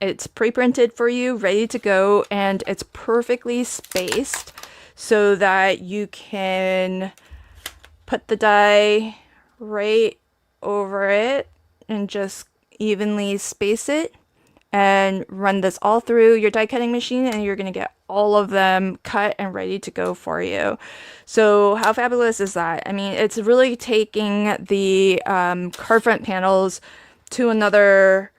It's pre-printed for you, ready to go, and it's perfectly spaced so that you can put the die right over it and just evenly space it and run this all through your die cutting machine, and you're going to get all of them cut and ready to go for you. So how fabulous is that? I mean, it's really taking the card front panels to another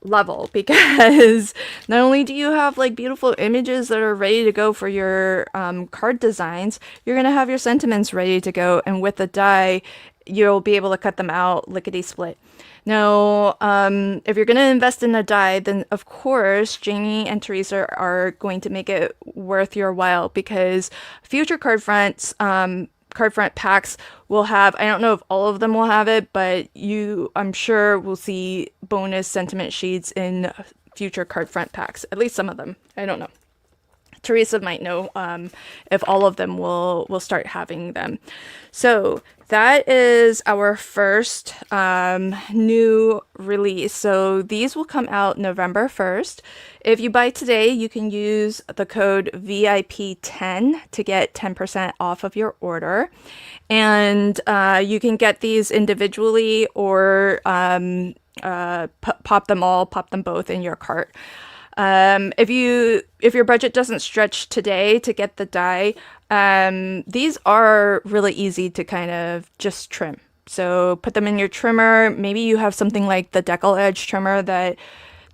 level, because not only do you have like beautiful images that are ready to go for your card designs, you're gonna have your sentiments ready to go, and with the die you'll be able to cut them out lickety split. Now if you're gonna invest in a die, then of course Jamie and Teresa are going to make it worth your while, because future card front packs will have, I don't know if all of them will have it, but I'm sure we'll see bonus sentiment sheets in future card front packs, at least some of them. I don't know. Teresa might know if all of them will start having them. So that is our first new release. So these will come out November 1st. If you buy today, you can use the code VIP10 to get 10% off of your order. And you can get these individually, or pop them both in your cart. If your budget doesn't stretch today to get the die, these are really easy to kind of just trim. So put them in your trimmer. Maybe you have something like the decal edge trimmer that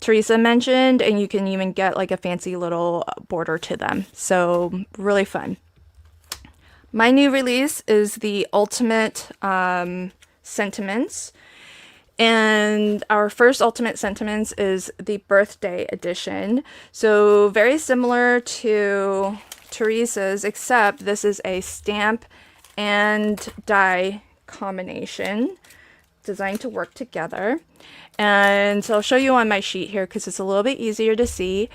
Teresa mentioned, and you can even get like a fancy little border to them. So really fun. My new release is the Ultimate Sentiments. And our first Ultimate Sentiments is the Birthday Edition. So very similar to Teresa's, except this is a stamp and die combination designed to work together. And so I'll show you on my sheet here because it's a little bit easier to see.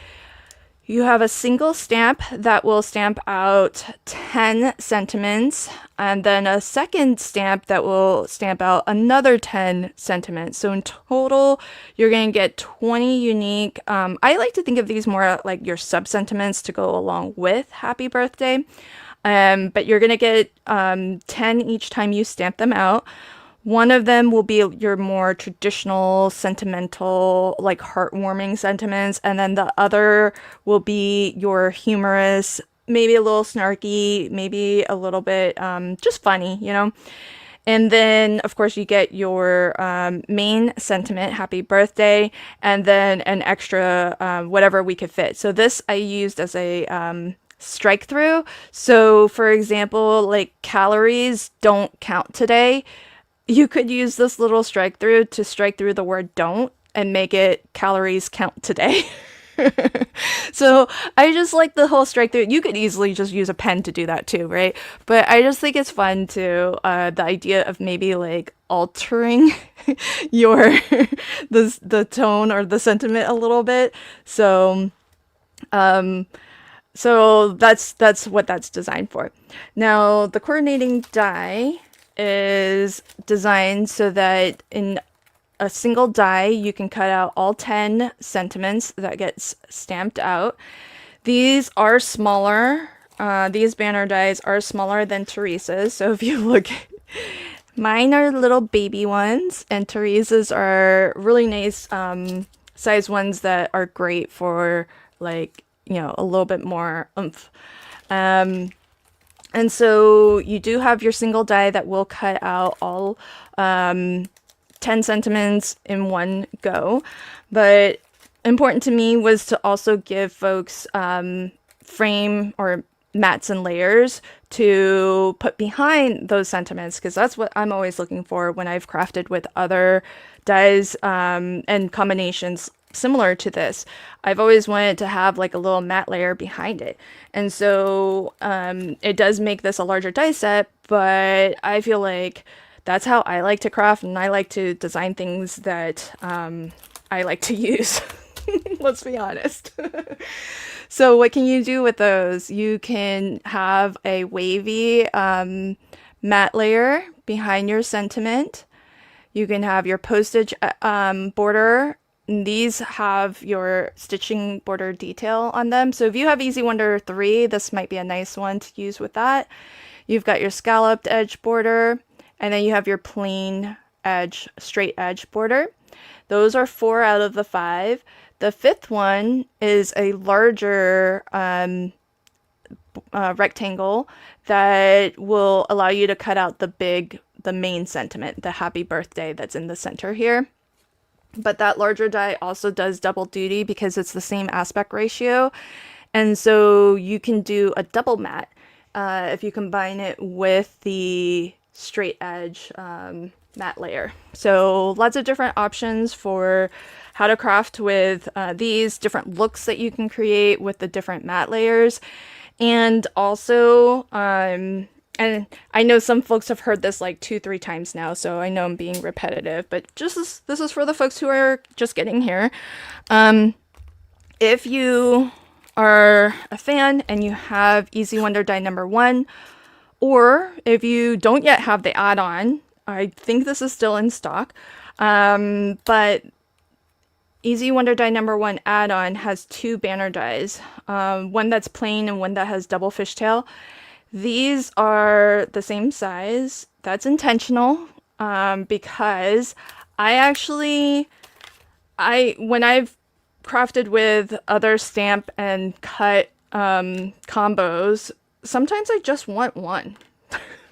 You have a single stamp that will stamp out 10 sentiments, and then a second stamp that will stamp out another 10 sentiments. So in total, you're going to get 20 unique. I like to think of these more like your sub-sentiments to go along with Happy Birthday. But you're going to get 10 each time you stamp them out. One of them will be your more traditional, sentimental, like heartwarming sentiments. And then the other will be your humorous, maybe a little snarky, maybe a little bit just funny, And then, of course, you get your main sentiment, Happy Birthday, and then an extra whatever we could fit. So this I used as a strike through. So, for example, like calories don't count today. You could use this little strike through to strike through the word don't and make it calories count today. So I just like the whole strike through. You could easily just use a pen to do that too, right? But I just think it's fun to the idea of maybe like altering your the tone or the sentiment a little bit. So that's what that's designed for. Now the coordinating die is designed so that in a single die, you can cut out all 10 sentiments that gets stamped out. These are smaller. These banner dies are smaller than Teresa's. So if you look, mine are little baby ones, and Teresa's are really nice size ones that are great for like, a little bit more oomph. And so you do have your single die that will cut out all 10 sentiments in one go, but important to me was to also give folks frame or mats and layers to put behind those sentiments, because that's what I'm always looking for when I've crafted with other dies and combinations similar to this. I've always wanted to have like a little matte layer behind it, and so it does make this a larger die set, but I feel like that's how I like to craft, and I like to design things that I like to use. Let's be honest. So what can you do with those? You can have a wavy matte layer behind your sentiment. You can have your postage border. These have your stitching border detail on them. So if you have Easy Wonder 3, this might be a nice one to use with that. You've got your scalloped edge border, and then you have your plain edge, straight edge border. Those are 4 out of the 5. The 5th one is a larger rectangle that will allow you to cut out the main sentiment, the happy birthday that's in the center here. But that larger die also does double duty because it's the same aspect ratio. And so you can do a double mat if you combine it with the straight edge matte layer. So lots of different options for how to craft with these different looks that you can create with the different matte layers. And also, and I know some folks have heard this like 2-3 times now, so I know I'm being repetitive, but this is for the folks who are just getting here. If you are a fan and you have Easy Wonder die number 1, or if you don't yet have the add-on, I think this is still in stock, but Easy Wonder die number 1 add-on has 2 banner dies, one that's plain and one that has double fishtail. These are the same size. That's intentional because when I've crafted with other stamp and cut combos, sometimes I just want one.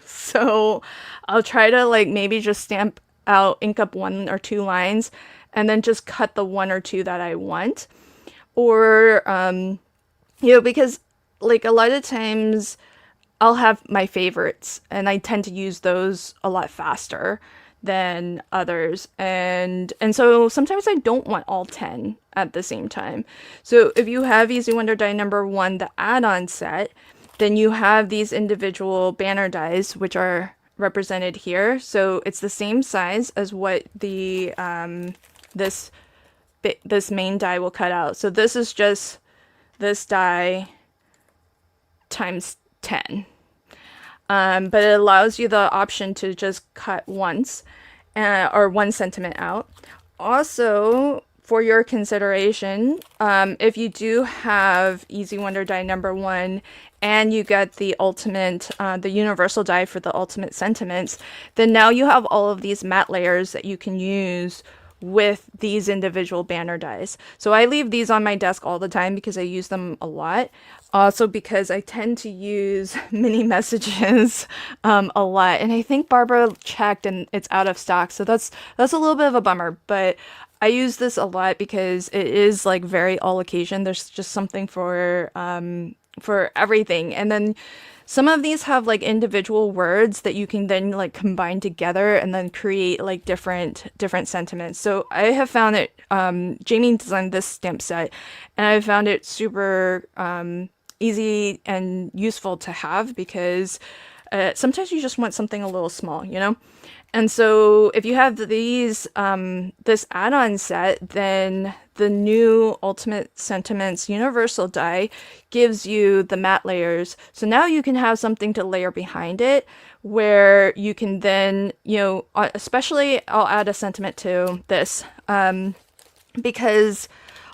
So I'll try to like maybe just stamp out, ink up 1 or 2 lines, and then just cut the 1 or 2 that I want. Or, because like a lot of times I'll have my favorites and I tend to use those a lot faster than others. And so sometimes I don't want all 10 at the same time. So if you have Easy Wonder die number 1, the add-on set, then you have these individual banner dies, which are represented here. So it's the same size as what the this main die will cut out. So this is just this die times 10. But it allows you the option to just cut once or 1 sentiment out. Also, for your consideration, if you do have Easy Wonder die number 1 and you get the ultimate, the universal die for the ultimate sentiments, then now you have all of these matte layers that you can use with these individual banner dies. So I leave these on my desk all the time because I use them a lot. Also because I tend to use mini messages a lot. And I think Barbara checked and it's out of stock. So that's a little bit of a bummer. But I use this a lot because it is like very all occasion. There's just something for for everything. And then some of these have like individual words that you can then like combine together and then create like different sentiments. So I have found it, Jamie designed this stamp set, and I found it super easy and useful to have because sometimes you just want something a little small, you know? And so if you have these, this add-on set, then the new Ultimate Sentiments Universal die gives you the matte layers. So now you can have something to layer behind it where you can then, you know, especially I'll add a sentiment to this, because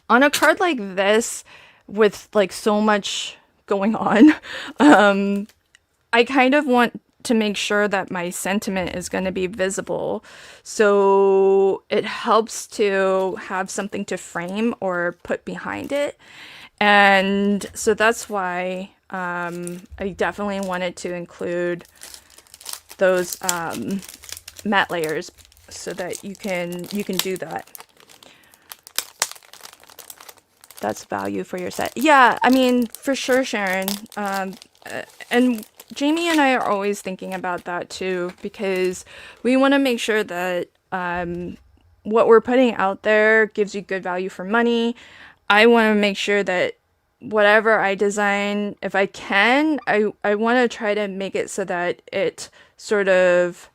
on a card like this with like so much going on, I kind of want to make sure that my sentiment is going to be visible. So it helps to have something to frame or put behind it. And so that's why I definitely wanted to include those matte layers so that you can do that. That's value for your set. Yeah, I mean, for sure, Sharon. And Jamie and I are always thinking about that too, because we want to make sure that what we're putting out there gives you good value for money. I want to make sure that whatever I design, if I can, I want to try to make it so that it sort of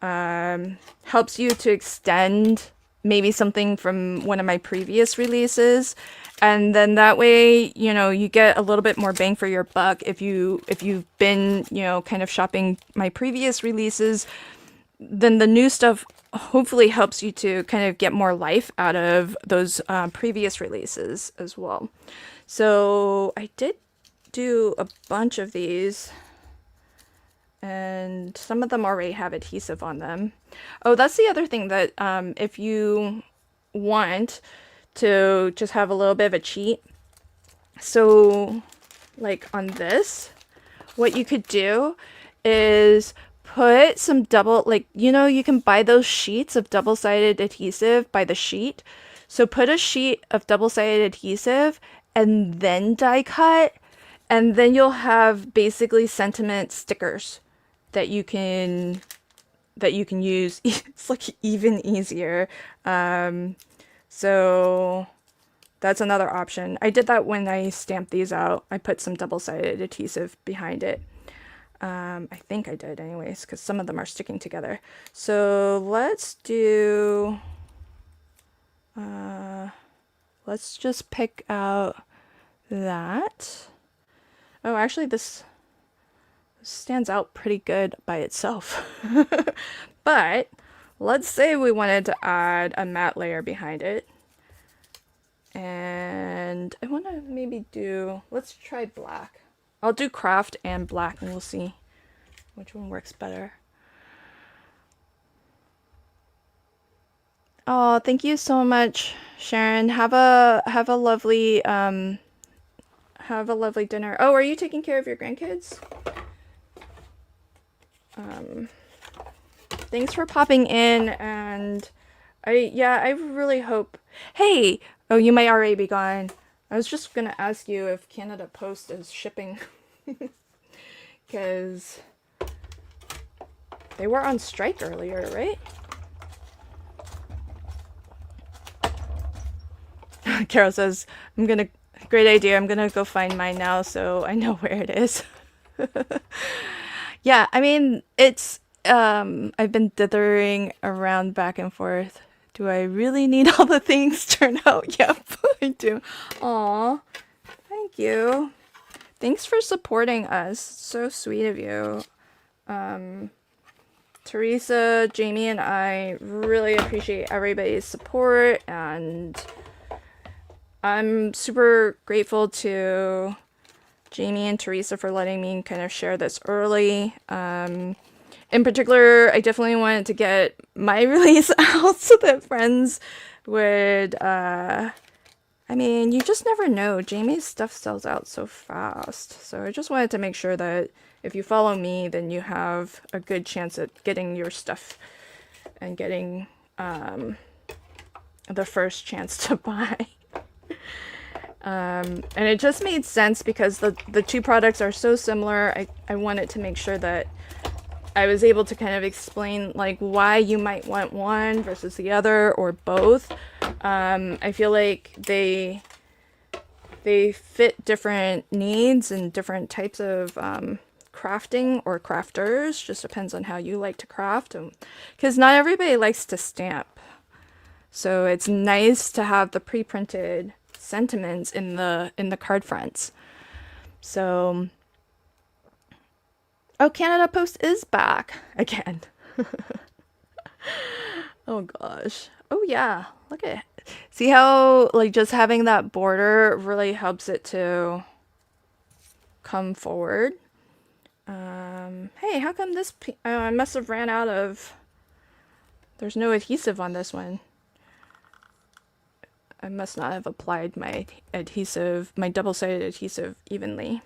helps you to extend maybe something from one of my previous releases, and then that way, you know, you get a little bit more bang for your buck if you've been, you know, kind of shopping my previous releases. Then the new stuff hopefully helps you to kind of get more life out of those previous releases as well. So I did do a bunch of these, and some of them already have adhesive on them. Oh, that's the other thing, that if you want to just have a little bit of a cheat, so like on this, what you could do is put some double, like, you know, you can buy those sheets of double-sided adhesive by the sheet. So put a sheet of double-sided adhesive and then die cut, and then you'll have basically sentiment stickers that you can use. It's like even easier. So that's another option. I did that when I stamped these out. I put some double-sided adhesive behind it. I think I did anyways, because some of them are sticking together. So let's do, let's just pick out that. Oh, actually this stands out pretty good by itself. But let's say we wanted to add a matte layer behind it. And I want to maybe do, let's try black. I'll do craft and black, and we'll see which one works better. Oh, thank you so much, Sharon. Have a lovely dinner. Oh, are you taking care of your grandkids? Thanks for popping in, and I really hope. Hey, oh, you might already be gone. I was just gonna ask you if Canada Post is shipping, because they were on strike earlier, right? Carol says, great idea. I'm gonna go find mine now so I know where it is. Yeah, I mean, it's, I've been dithering around back and forth. Do I really need all the things turned out? Yep, I do. Aw, thank you. Thanks for supporting us. So sweet of you. Teresa, Jamie, and I really appreciate everybody's support, and I'm super grateful to Jamie and Teresa for letting me kind of share this early. In particular, I definitely wanted to get my release out so that friends would, I mean, you just never know. Jamie's stuff sells out so fast. So I just wanted to make sure that if you follow me, then you have a good chance at getting your stuff and getting the first chance to buy. And it just made sense because the two products are so similar. I wanted to make sure that I was able to kind of explain like why you might want one versus the other or both. I feel like they fit different needs and different types of crafting or crafters. Just depends on how you like to craft. Because not everybody likes to stamp. So it's nice to have the pre-printed sentiments in the card fronts. So, oh, Canada Post is back again. Oh gosh. Oh yeah. Look at it. See how like just having that border really helps it to come forward. Hey, how come this? I must have ran out of. There's no adhesive on this one. I must not have applied my adhesive, my double-sided adhesive evenly.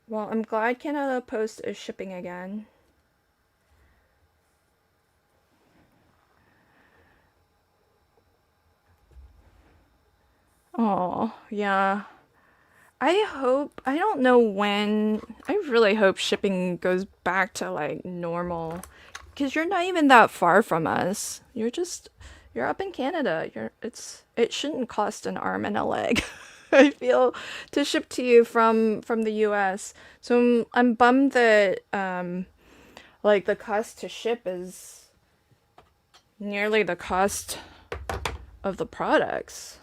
Well, I'm glad Canada Post is shipping again. Oh, yeah. I don't know when, I really hope shipping goes back to like normal. Because you're not even that far from us. You're up in Canada. It shouldn't cost an arm and a leg. I feel to ship to you from the US. So I'm bummed that like the cost to ship is nearly the cost of the products.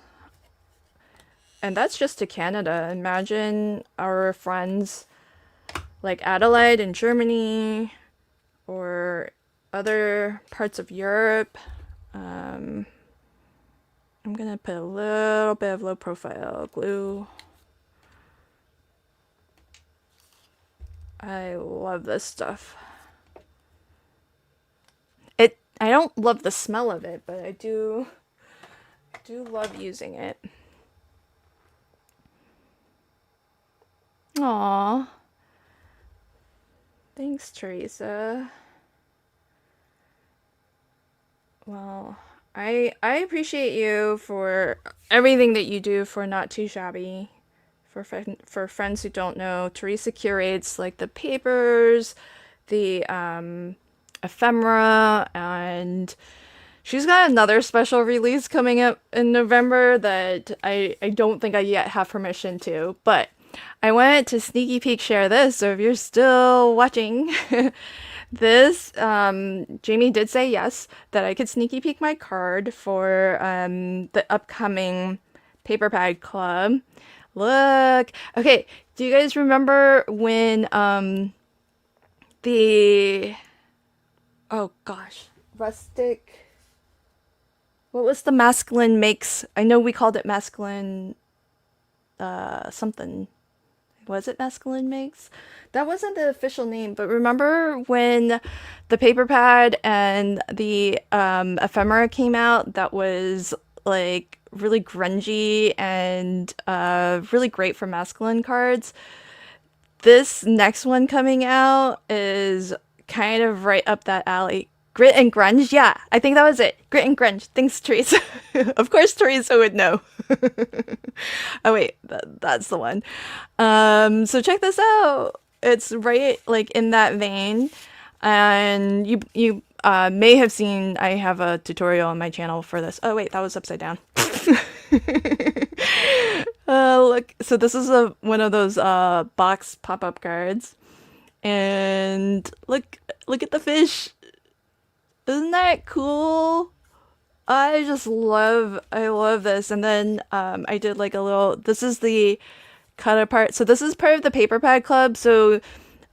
And that's just to Canada. Imagine our friends like Adelaide in Germany or other parts of Europe. I'm gonna put a little bit of low profile glue. I love this stuff. I don't love the smell of it, but I do love using it. Aw. Thanks, Teresa. Well, I appreciate you for everything that you do for Not Too Shabby. For friends who don't know, Teresa curates like the papers, the ephemera, and she's got another special release coming up in November that I don't think I yet have permission to, but I wanted to sneaky peek share this, so if you're still watching, this, Jamie did say yes, that I could sneaky peek my card for the upcoming Paper Pad Club. Look, okay, do you guys remember when the, oh gosh, rustic, what was the masculine makes, I know we called it masculine something. Was it masculine makes? That wasn't the official name, but remember when the paper pad and the ephemera came out that was like really grungy and really great for masculine cards? This next one coming out is kind of right up that alley. Grit and grunge, yeah, I think that was it. Grit and grunge. Thanks, Teresa. Of course, Teresa would know. Oh wait, that's the one. So check this out. It's right like in that vein, and you may have seen I have a tutorial on my channel for this. Oh wait, that was upside down. Look, so this is one of those box pop-up cards, and look at the fish. Isn't that cool? I love this. And then I did like a little, this is the cut apart. So this is part of the Paper Pad Club. So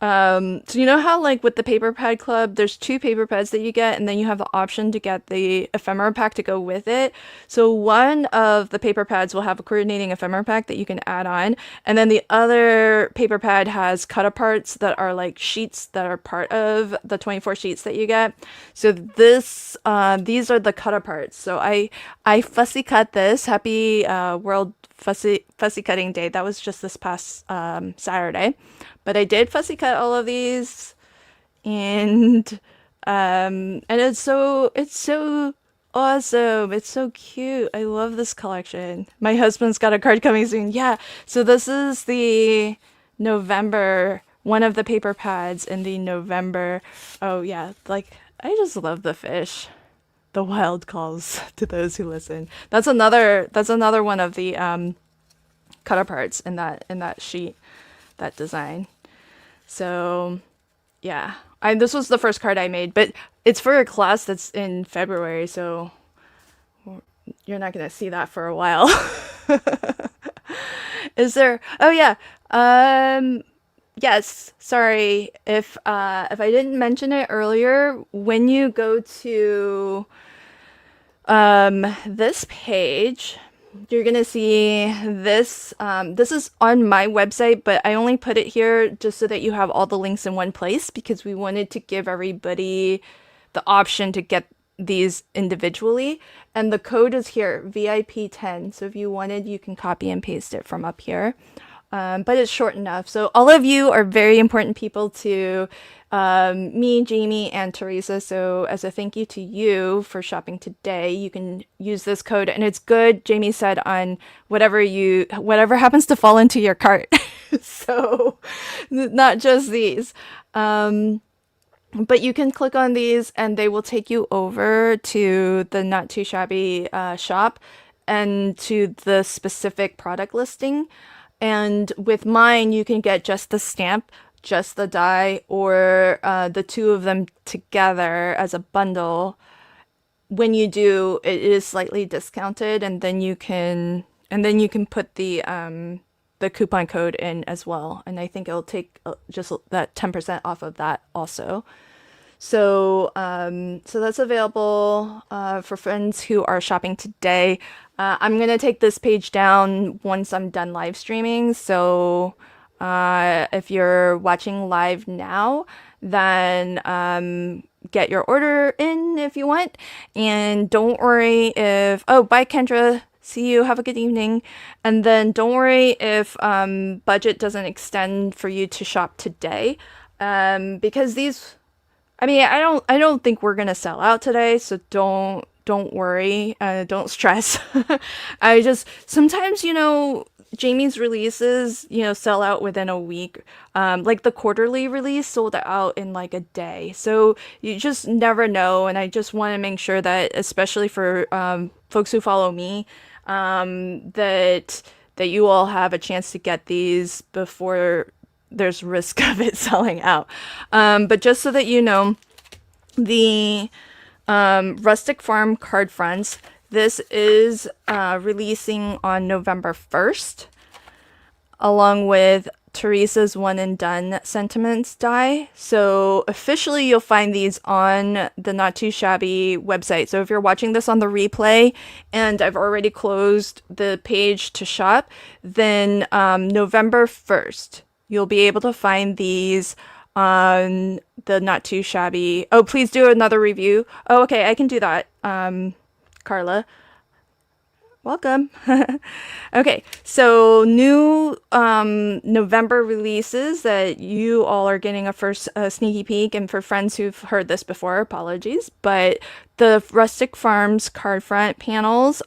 you know how like with the Paper Pad Club, there's 2 paper pads that you get, and then you have the option to get the ephemera pack to go with it. So one of the paper pads will have a coordinating ephemera pack that you can add on, and then the other paper pad has cut aparts that are like sheets that are part of the 24 sheets that you get. So these are the cut aparts. So I fussy cut this. Happy World Fussy Cutting Day. That was just this past Saturday. But I did fussy cut all of these, and it's so Awesome. It's so cute. I love this collection. My husband's got a card coming soon. Yeah. So this is the November, one of the paper pads in the November. Oh yeah, like I just love the fish. The wild calls to those who listen. That's another one of the cut aparts in that sheet, that design. So yeah. This was the first card I made, but it's for a class that's in February, so you're not gonna see that for a while. Is there? Oh yeah. Yes. Sorry if I didn't mention it earlier. When you go to this page, you're gonna see this. This is on my website, but I only put it here just so that you have all the links in one place because we wanted to give everybody the option to get these individually. And the code is here, VIP10. So if you wanted, you can copy and paste it from up here. But it's short enough. So all of you are very important people to me, Jamie, and Teresa. So as a thank you to you for shopping today, you can use this code, and it's good. Jamie said on whatever happens to fall into your cart. So not just these. But you can click on these and they will take you over to the Not Too Shabby shop and to the specific product listing. And with mine, you can get just the stamp, just the die, or the two of them together as a bundle. When you do, it is slightly discounted, and then you can put the coupon code in as well. And I think it'll take just that 10% off of that also. So, so that's available for friends who are shopping today. I'm gonna take this page down once I'm done live streaming. So, if you're watching live now, then get your order in if you want. And don't worry if, oh, bye Kendra. See you. Have a good evening. And then don't worry if budget doesn't extend for you to shop today, because these. I mean, I don't think we're gonna sell out today, so don't worry. Don't stress. I just sometimes Jamie's releases sell out within a week. Like the quarterly release sold out in like a day, so you just never know. And I just want to make sure that, especially for folks who follow me, that you all have a chance to get these before there's risk of it selling out. But just so that you know, the Rustic Farm card fronts, this is releasing on November 1st, along with Teresa's One and Done Sentiments die. So officially you'll find these on the Not Too Shabby website. So if you're watching this on the replay and I've already closed the page to shop, then November 1st, you'll be able to find these on the Not Too Shabby. Oh, please do another review. Oh, okay, I can do that. Carla. Welcome. Okay, so new November releases that you all are getting a first sneaky peek, and for friends who've heard this before, apologies, but the Rustic Farms card front panels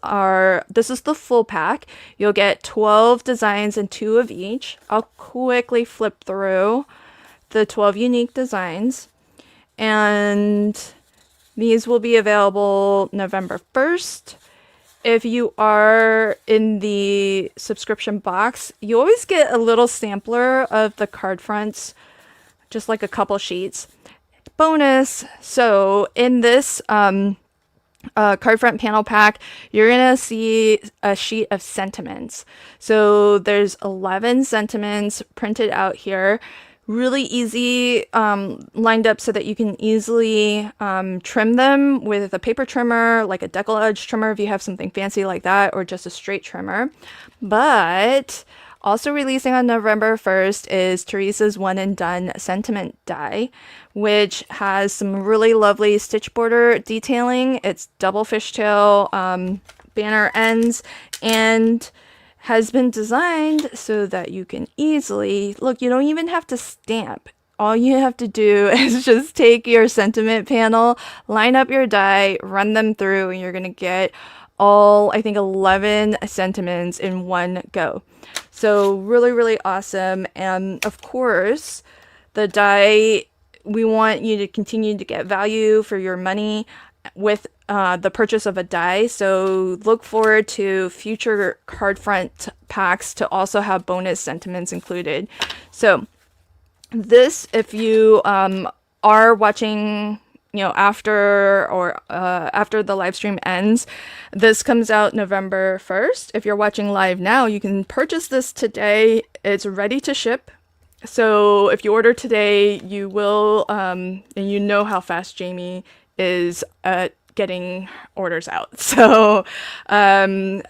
this is the full pack. You'll get 12 designs and 2 of each. I'll quickly flip through the 12 unique designs, and these will be available November 1st. If you are in the subscription box, you always get a little sampler of the card fronts, just like a couple sheets. Bonus! So in this card front panel pack, you're gonna see a sheet of sentiments. So there's 11 sentiments printed out here. Really easy, lined up so that you can easily trim them with a paper trimmer, like a decal edge trimmer if you have something fancy like that, or just a straight trimmer. But also releasing on November 1st is Teresa's One and Done Sentiment die, which has some really lovely stitch border detailing. It's double fishtail banner ends, and has been designed so that you can easily, look, you don't even have to stamp. all you have to do is just take your sentiment panel, line up your die, run them through, and you're going to get all, I think, 11 sentiments in one go. So really, really awesome. And of course, the die, we want you to continue to get value for your money with the purchase of a die. So look forward to future card front packs to also have bonus sentiments included. So this, if you are watching, after the live stream ends, this comes out November 1st. If you're watching live now, you can purchase this today. It's ready to ship. So if you order today, you will, and you know how fast Jamie is at getting orders out. So that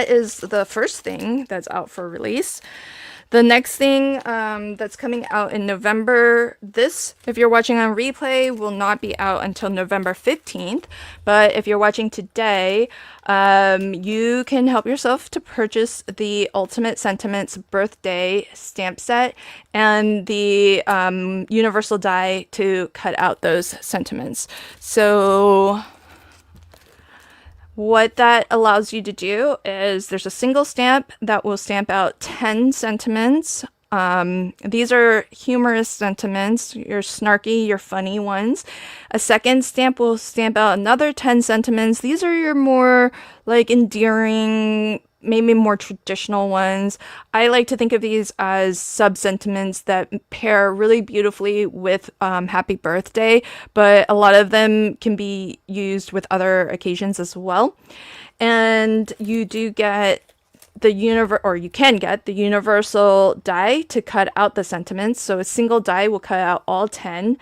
is the first thing that's out for release. The next thing that's coming out in November, this, if you're watching on replay, will not be out until November 15th. But if you're watching today, you can help yourself to purchase the Ultimate Sentiments birthday stamp set and the universal die to cut out those sentiments. So what that allows you to do is there's a single stamp that will stamp out 10 sentiments. These are humorous sentiments, your snarky, your funny ones. A second stamp will stamp out another 10 sentiments. These are your more like endearing, maybe more traditional ones. I like to think of these as sub-sentiments that pair really beautifully with happy birthday, but a lot of them can be used with other occasions as well. And you do get you can get the universal die to cut out the sentiments. So a single die will cut out all 10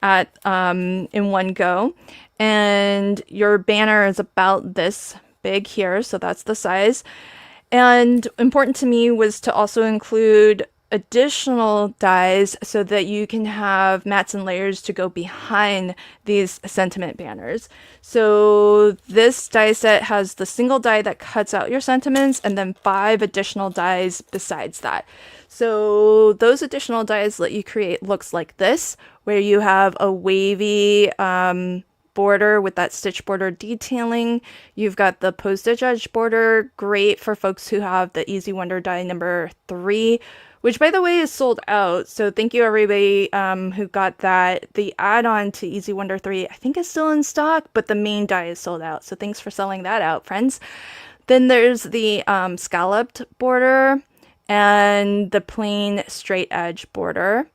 at in one go. And your banner is about this big here, so that's the size. And important to me was to also include additional dies so that you can have mats and layers to go behind these sentiment banners. So this die set has the single die that cuts out your sentiments and then 5 additional dies besides that. So those additional dies let you create looks like this, where you have a wavy border with that stitch border detailing. You've got the postage edge border, great for folks who have the Easy Wonder die number 3, which by the way is sold out. So thank you everybody who got that. The add-on to Easy Wonder 3 I think is still in stock, but the main die is sold out. So thanks for selling that out, friends. Then there's the scalloped border and the plain straight edge border.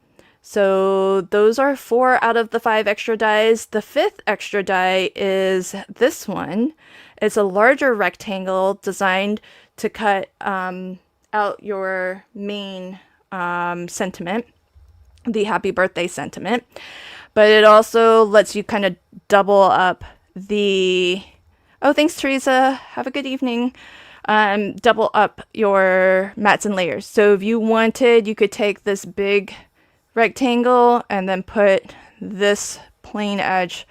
So those are 4 out of the 5 extra dies. The 5th extra die is this one. It's a larger rectangle designed to cut out your main sentiment, the happy birthday sentiment. But it also lets you kind of double up the... Oh, thanks, Teresa. Have a good evening. Double up your mats and layers. So if you wanted, you could take this big rectangle and then put this plain edge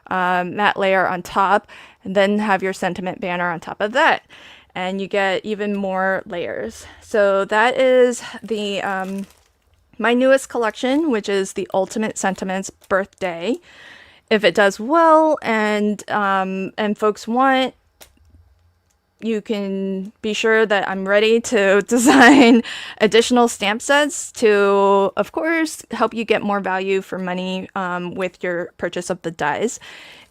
matte layer on top, and then have your sentiment banner on top of that, and you get even more layers. So that is the my newest collection, which is the Ultimate Sentiments birthday. If it does well and folks want, you can be sure that I'm ready to design additional stamp sets to, of course, help you get more value for money with your purchase of the dies.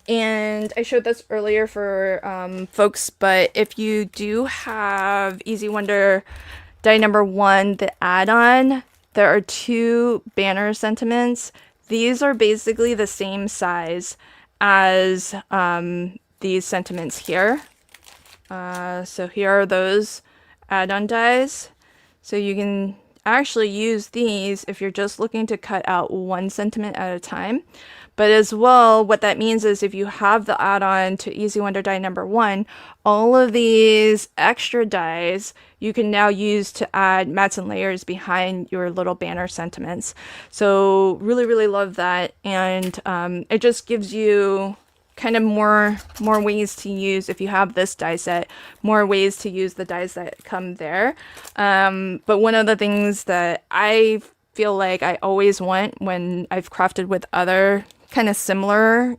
And I showed this earlier for folks, but if you do have Easy Wonder die number 1, the add-on, there are 2 banner sentiments. These are basically the same size as these sentiments here. So here are those add-on dies. So you can actually use these if you're just looking to cut out one sentiment at a time. But as well, what that means is if you have the add-on to Easy Wonder die number 1, all of these extra dies you can now use to add mats and layers behind your little banner sentiments. So really, really love that. And it just gives you kind of more ways to use, if you have this die set, more ways to use the dies that come there. But one of the things that I feel like I always want when I've crafted with other kind of similar,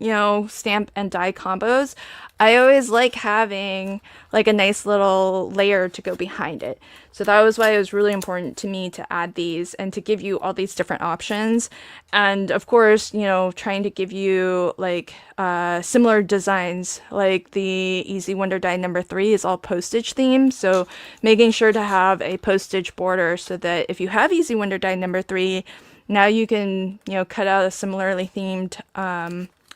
stamp and die combos. I always like having like a nice little layer to go behind it. So that was why it was really important to me to add these and to give you all these different options. And of course, trying to give you like similar designs, like the Easy Wonder Die #3 is all postage themed. So making sure to have a postage border so that if you have Easy Wonder Die #3, now you can, cut out a similarly themed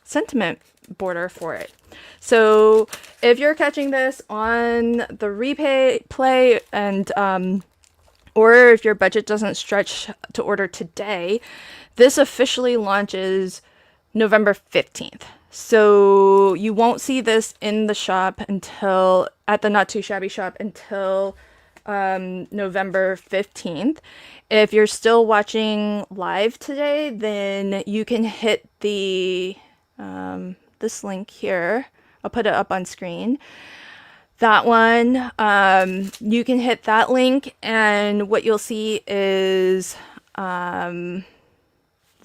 sentiment border for it. So if you're catching this on the replay and or if your budget doesn't stretch to order today, this officially launches November 15th. So you won't see this in the shop until at the Not Too Shabby shop until November 15th. If you're still watching live today, then you can hit the this link here. I'll put it up on screen. That one, you can hit that link, and what you'll see is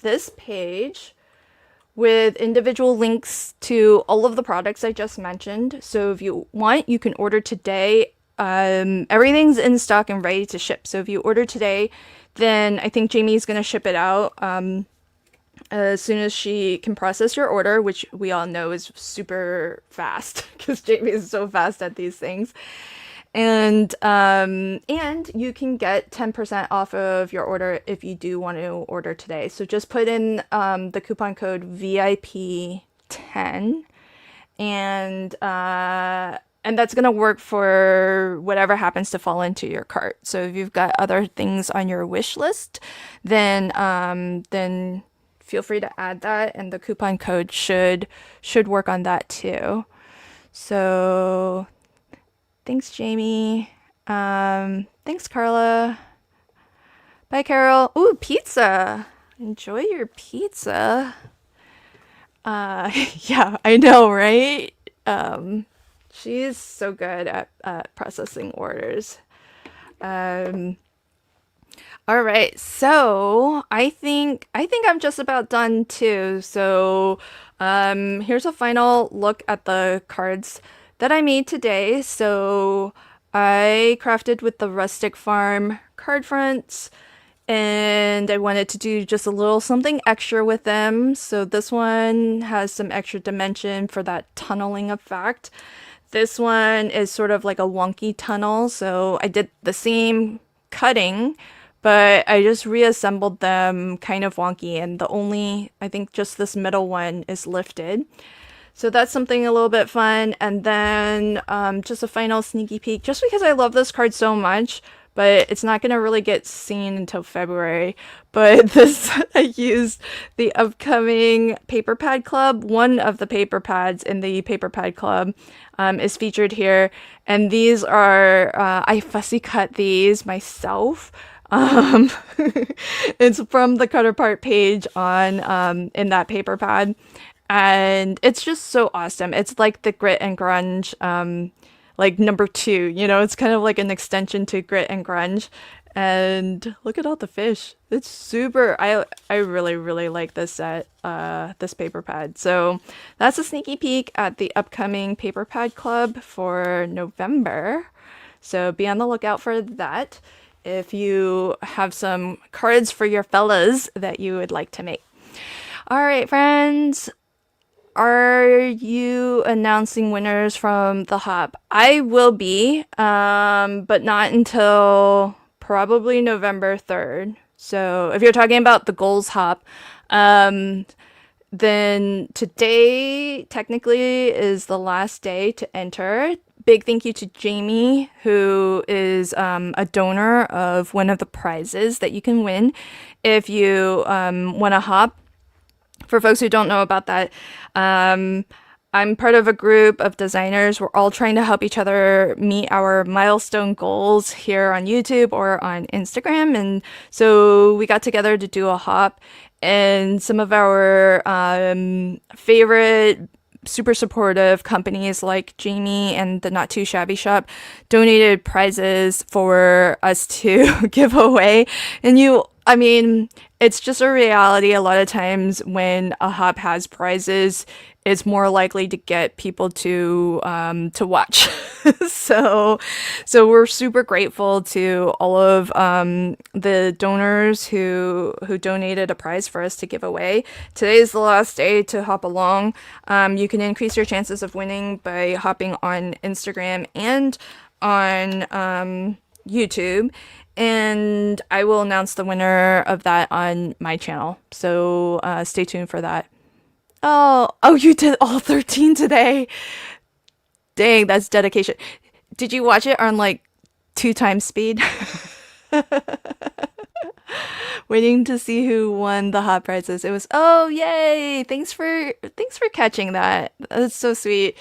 this page with individual links to all of the products I just mentioned. So if you want, you can order today. Everything's in stock and ready to ship. So if you order today, then I think Jamie's going to ship it out as soon as she can process your order, which we all know is super fast because Jamie is so fast at these things. And you can get 10% off of your order if you do want to order today. So just put in the coupon code VIP10 and that's going to work for whatever happens to fall into your cart. So if you've got other things on your wish list, then feel free to add that, and the coupon code should work on that too. So thanks, Jamie. Thanks, Carla. Bye, Carol. Ooh, pizza. Enjoy your pizza. Yeah, I know, right? She's so good at processing orders. All right, so I think I'm just about done too. So here's a final look at the cards that I made today. So I crafted with the Rustic Farm card fronts, and I wanted to do just a little something extra with them. So this one has some extra dimension for that tunneling effect. This one is sort of like a wonky tunnel, so I did the same cutting, but I just reassembled them kind of wonky, and I think just this middle one is lifted. So that's something a little bit fun. And then just a final sneaky peek, just because I love this card so much, but it's not going to really get seen until February. But this, I used the upcoming Paper Pad Club. One of the paper pads in the Paper Pad Club is featured here. And these are, I fussy cut these myself. It's from the cut apart page on in that paper pad, and it's just so awesome. It's like the Grit and Grunge like #2, it's kind of like an extension to Grit and Grunge. And look at all the fish. It's super, I really like this set, this paper pad. So that's a sneaky peek at the upcoming Paper Pad Club for November, so be on the lookout for that if you have some cards for your fellas that you would like to make. All right, friends. Are you announcing winners from the hop? I will be, but not until probably November 3rd. So if you're talking about the goals hop, then today technically is the last day to enter. Big thank you to Jamie, who is a donor of one of the prizes that you can win if you want to hop. For folks who don't know about that, I'm part of a group of designers. We're all trying to help each other meet our milestone goals here on YouTube or on Instagram. And so we got together to do a hop, and some of our favorite super supportive companies like Jamie and the Not Too Shabby shop donated prizes for us to give away. And you I mean, it's just a reality. A lot of times when a hub has prizes, it's more likely to get people to watch. so, so we're super grateful to all of the donors who donated a prize for us to give away. Today is the last day to hop along. You can increase your chances of winning by hopping on Instagram and on YouTube, and I will announce the winner of that on my channel. So stay tuned for that. Oh, you did all 13 today. Dang, that's dedication. Did you watch it on like 2 times speed? Waiting to see who won the hot prizes. It was, oh yay! Thanks for catching that. That's so sweet.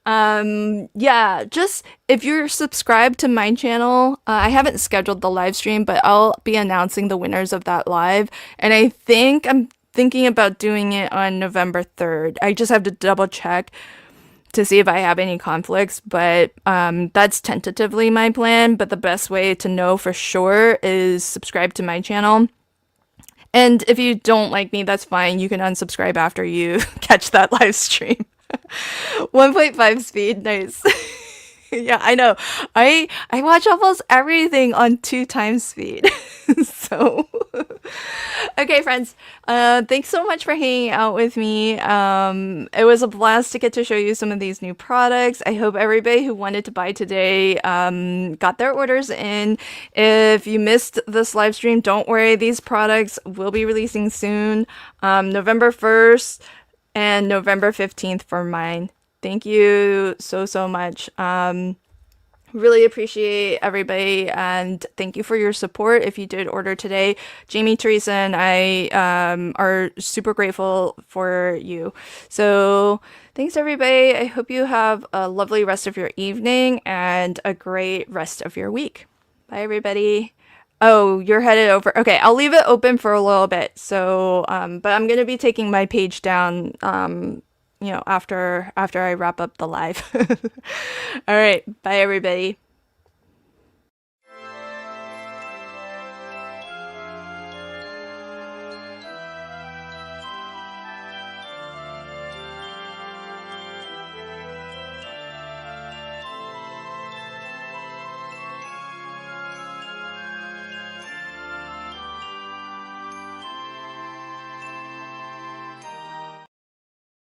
Yeah, just if you're subscribed to my channel, I haven't scheduled the live stream, but I'll be announcing the winners of that live. And I think I'm thinking about doing it on November 3rd. I just have to double check to see if I have any conflicts, but that's tentatively my plan. But the best way to know for sure is subscribe to my channel. And if you don't like me, that's fine. You can unsubscribe after you catch that live stream. 1.5 speed, nice. Yeah, I know. I watch almost everything on 2 times speed. So okay, friends. Thanks so much for hanging out with me. It was a blast to get to show you some of these new products. I hope everybody who wanted to buy today got their orders in. If you missed this live stream, don't worry. These products will be releasing soon, November 1st and November 15th for mine. Thank you so much. Really appreciate everybody, and thank you for your support if you did order today. Jamie, Teresa, and I are super grateful for you. So thanks, everybody. I hope you have a lovely rest of your evening and a great rest of your week. Bye, everybody. Oh, you're headed over. Okay, I'll leave it open for a little bit. So, but I'm gonna be taking my page down, after I wrap up the live. All right, bye everybody.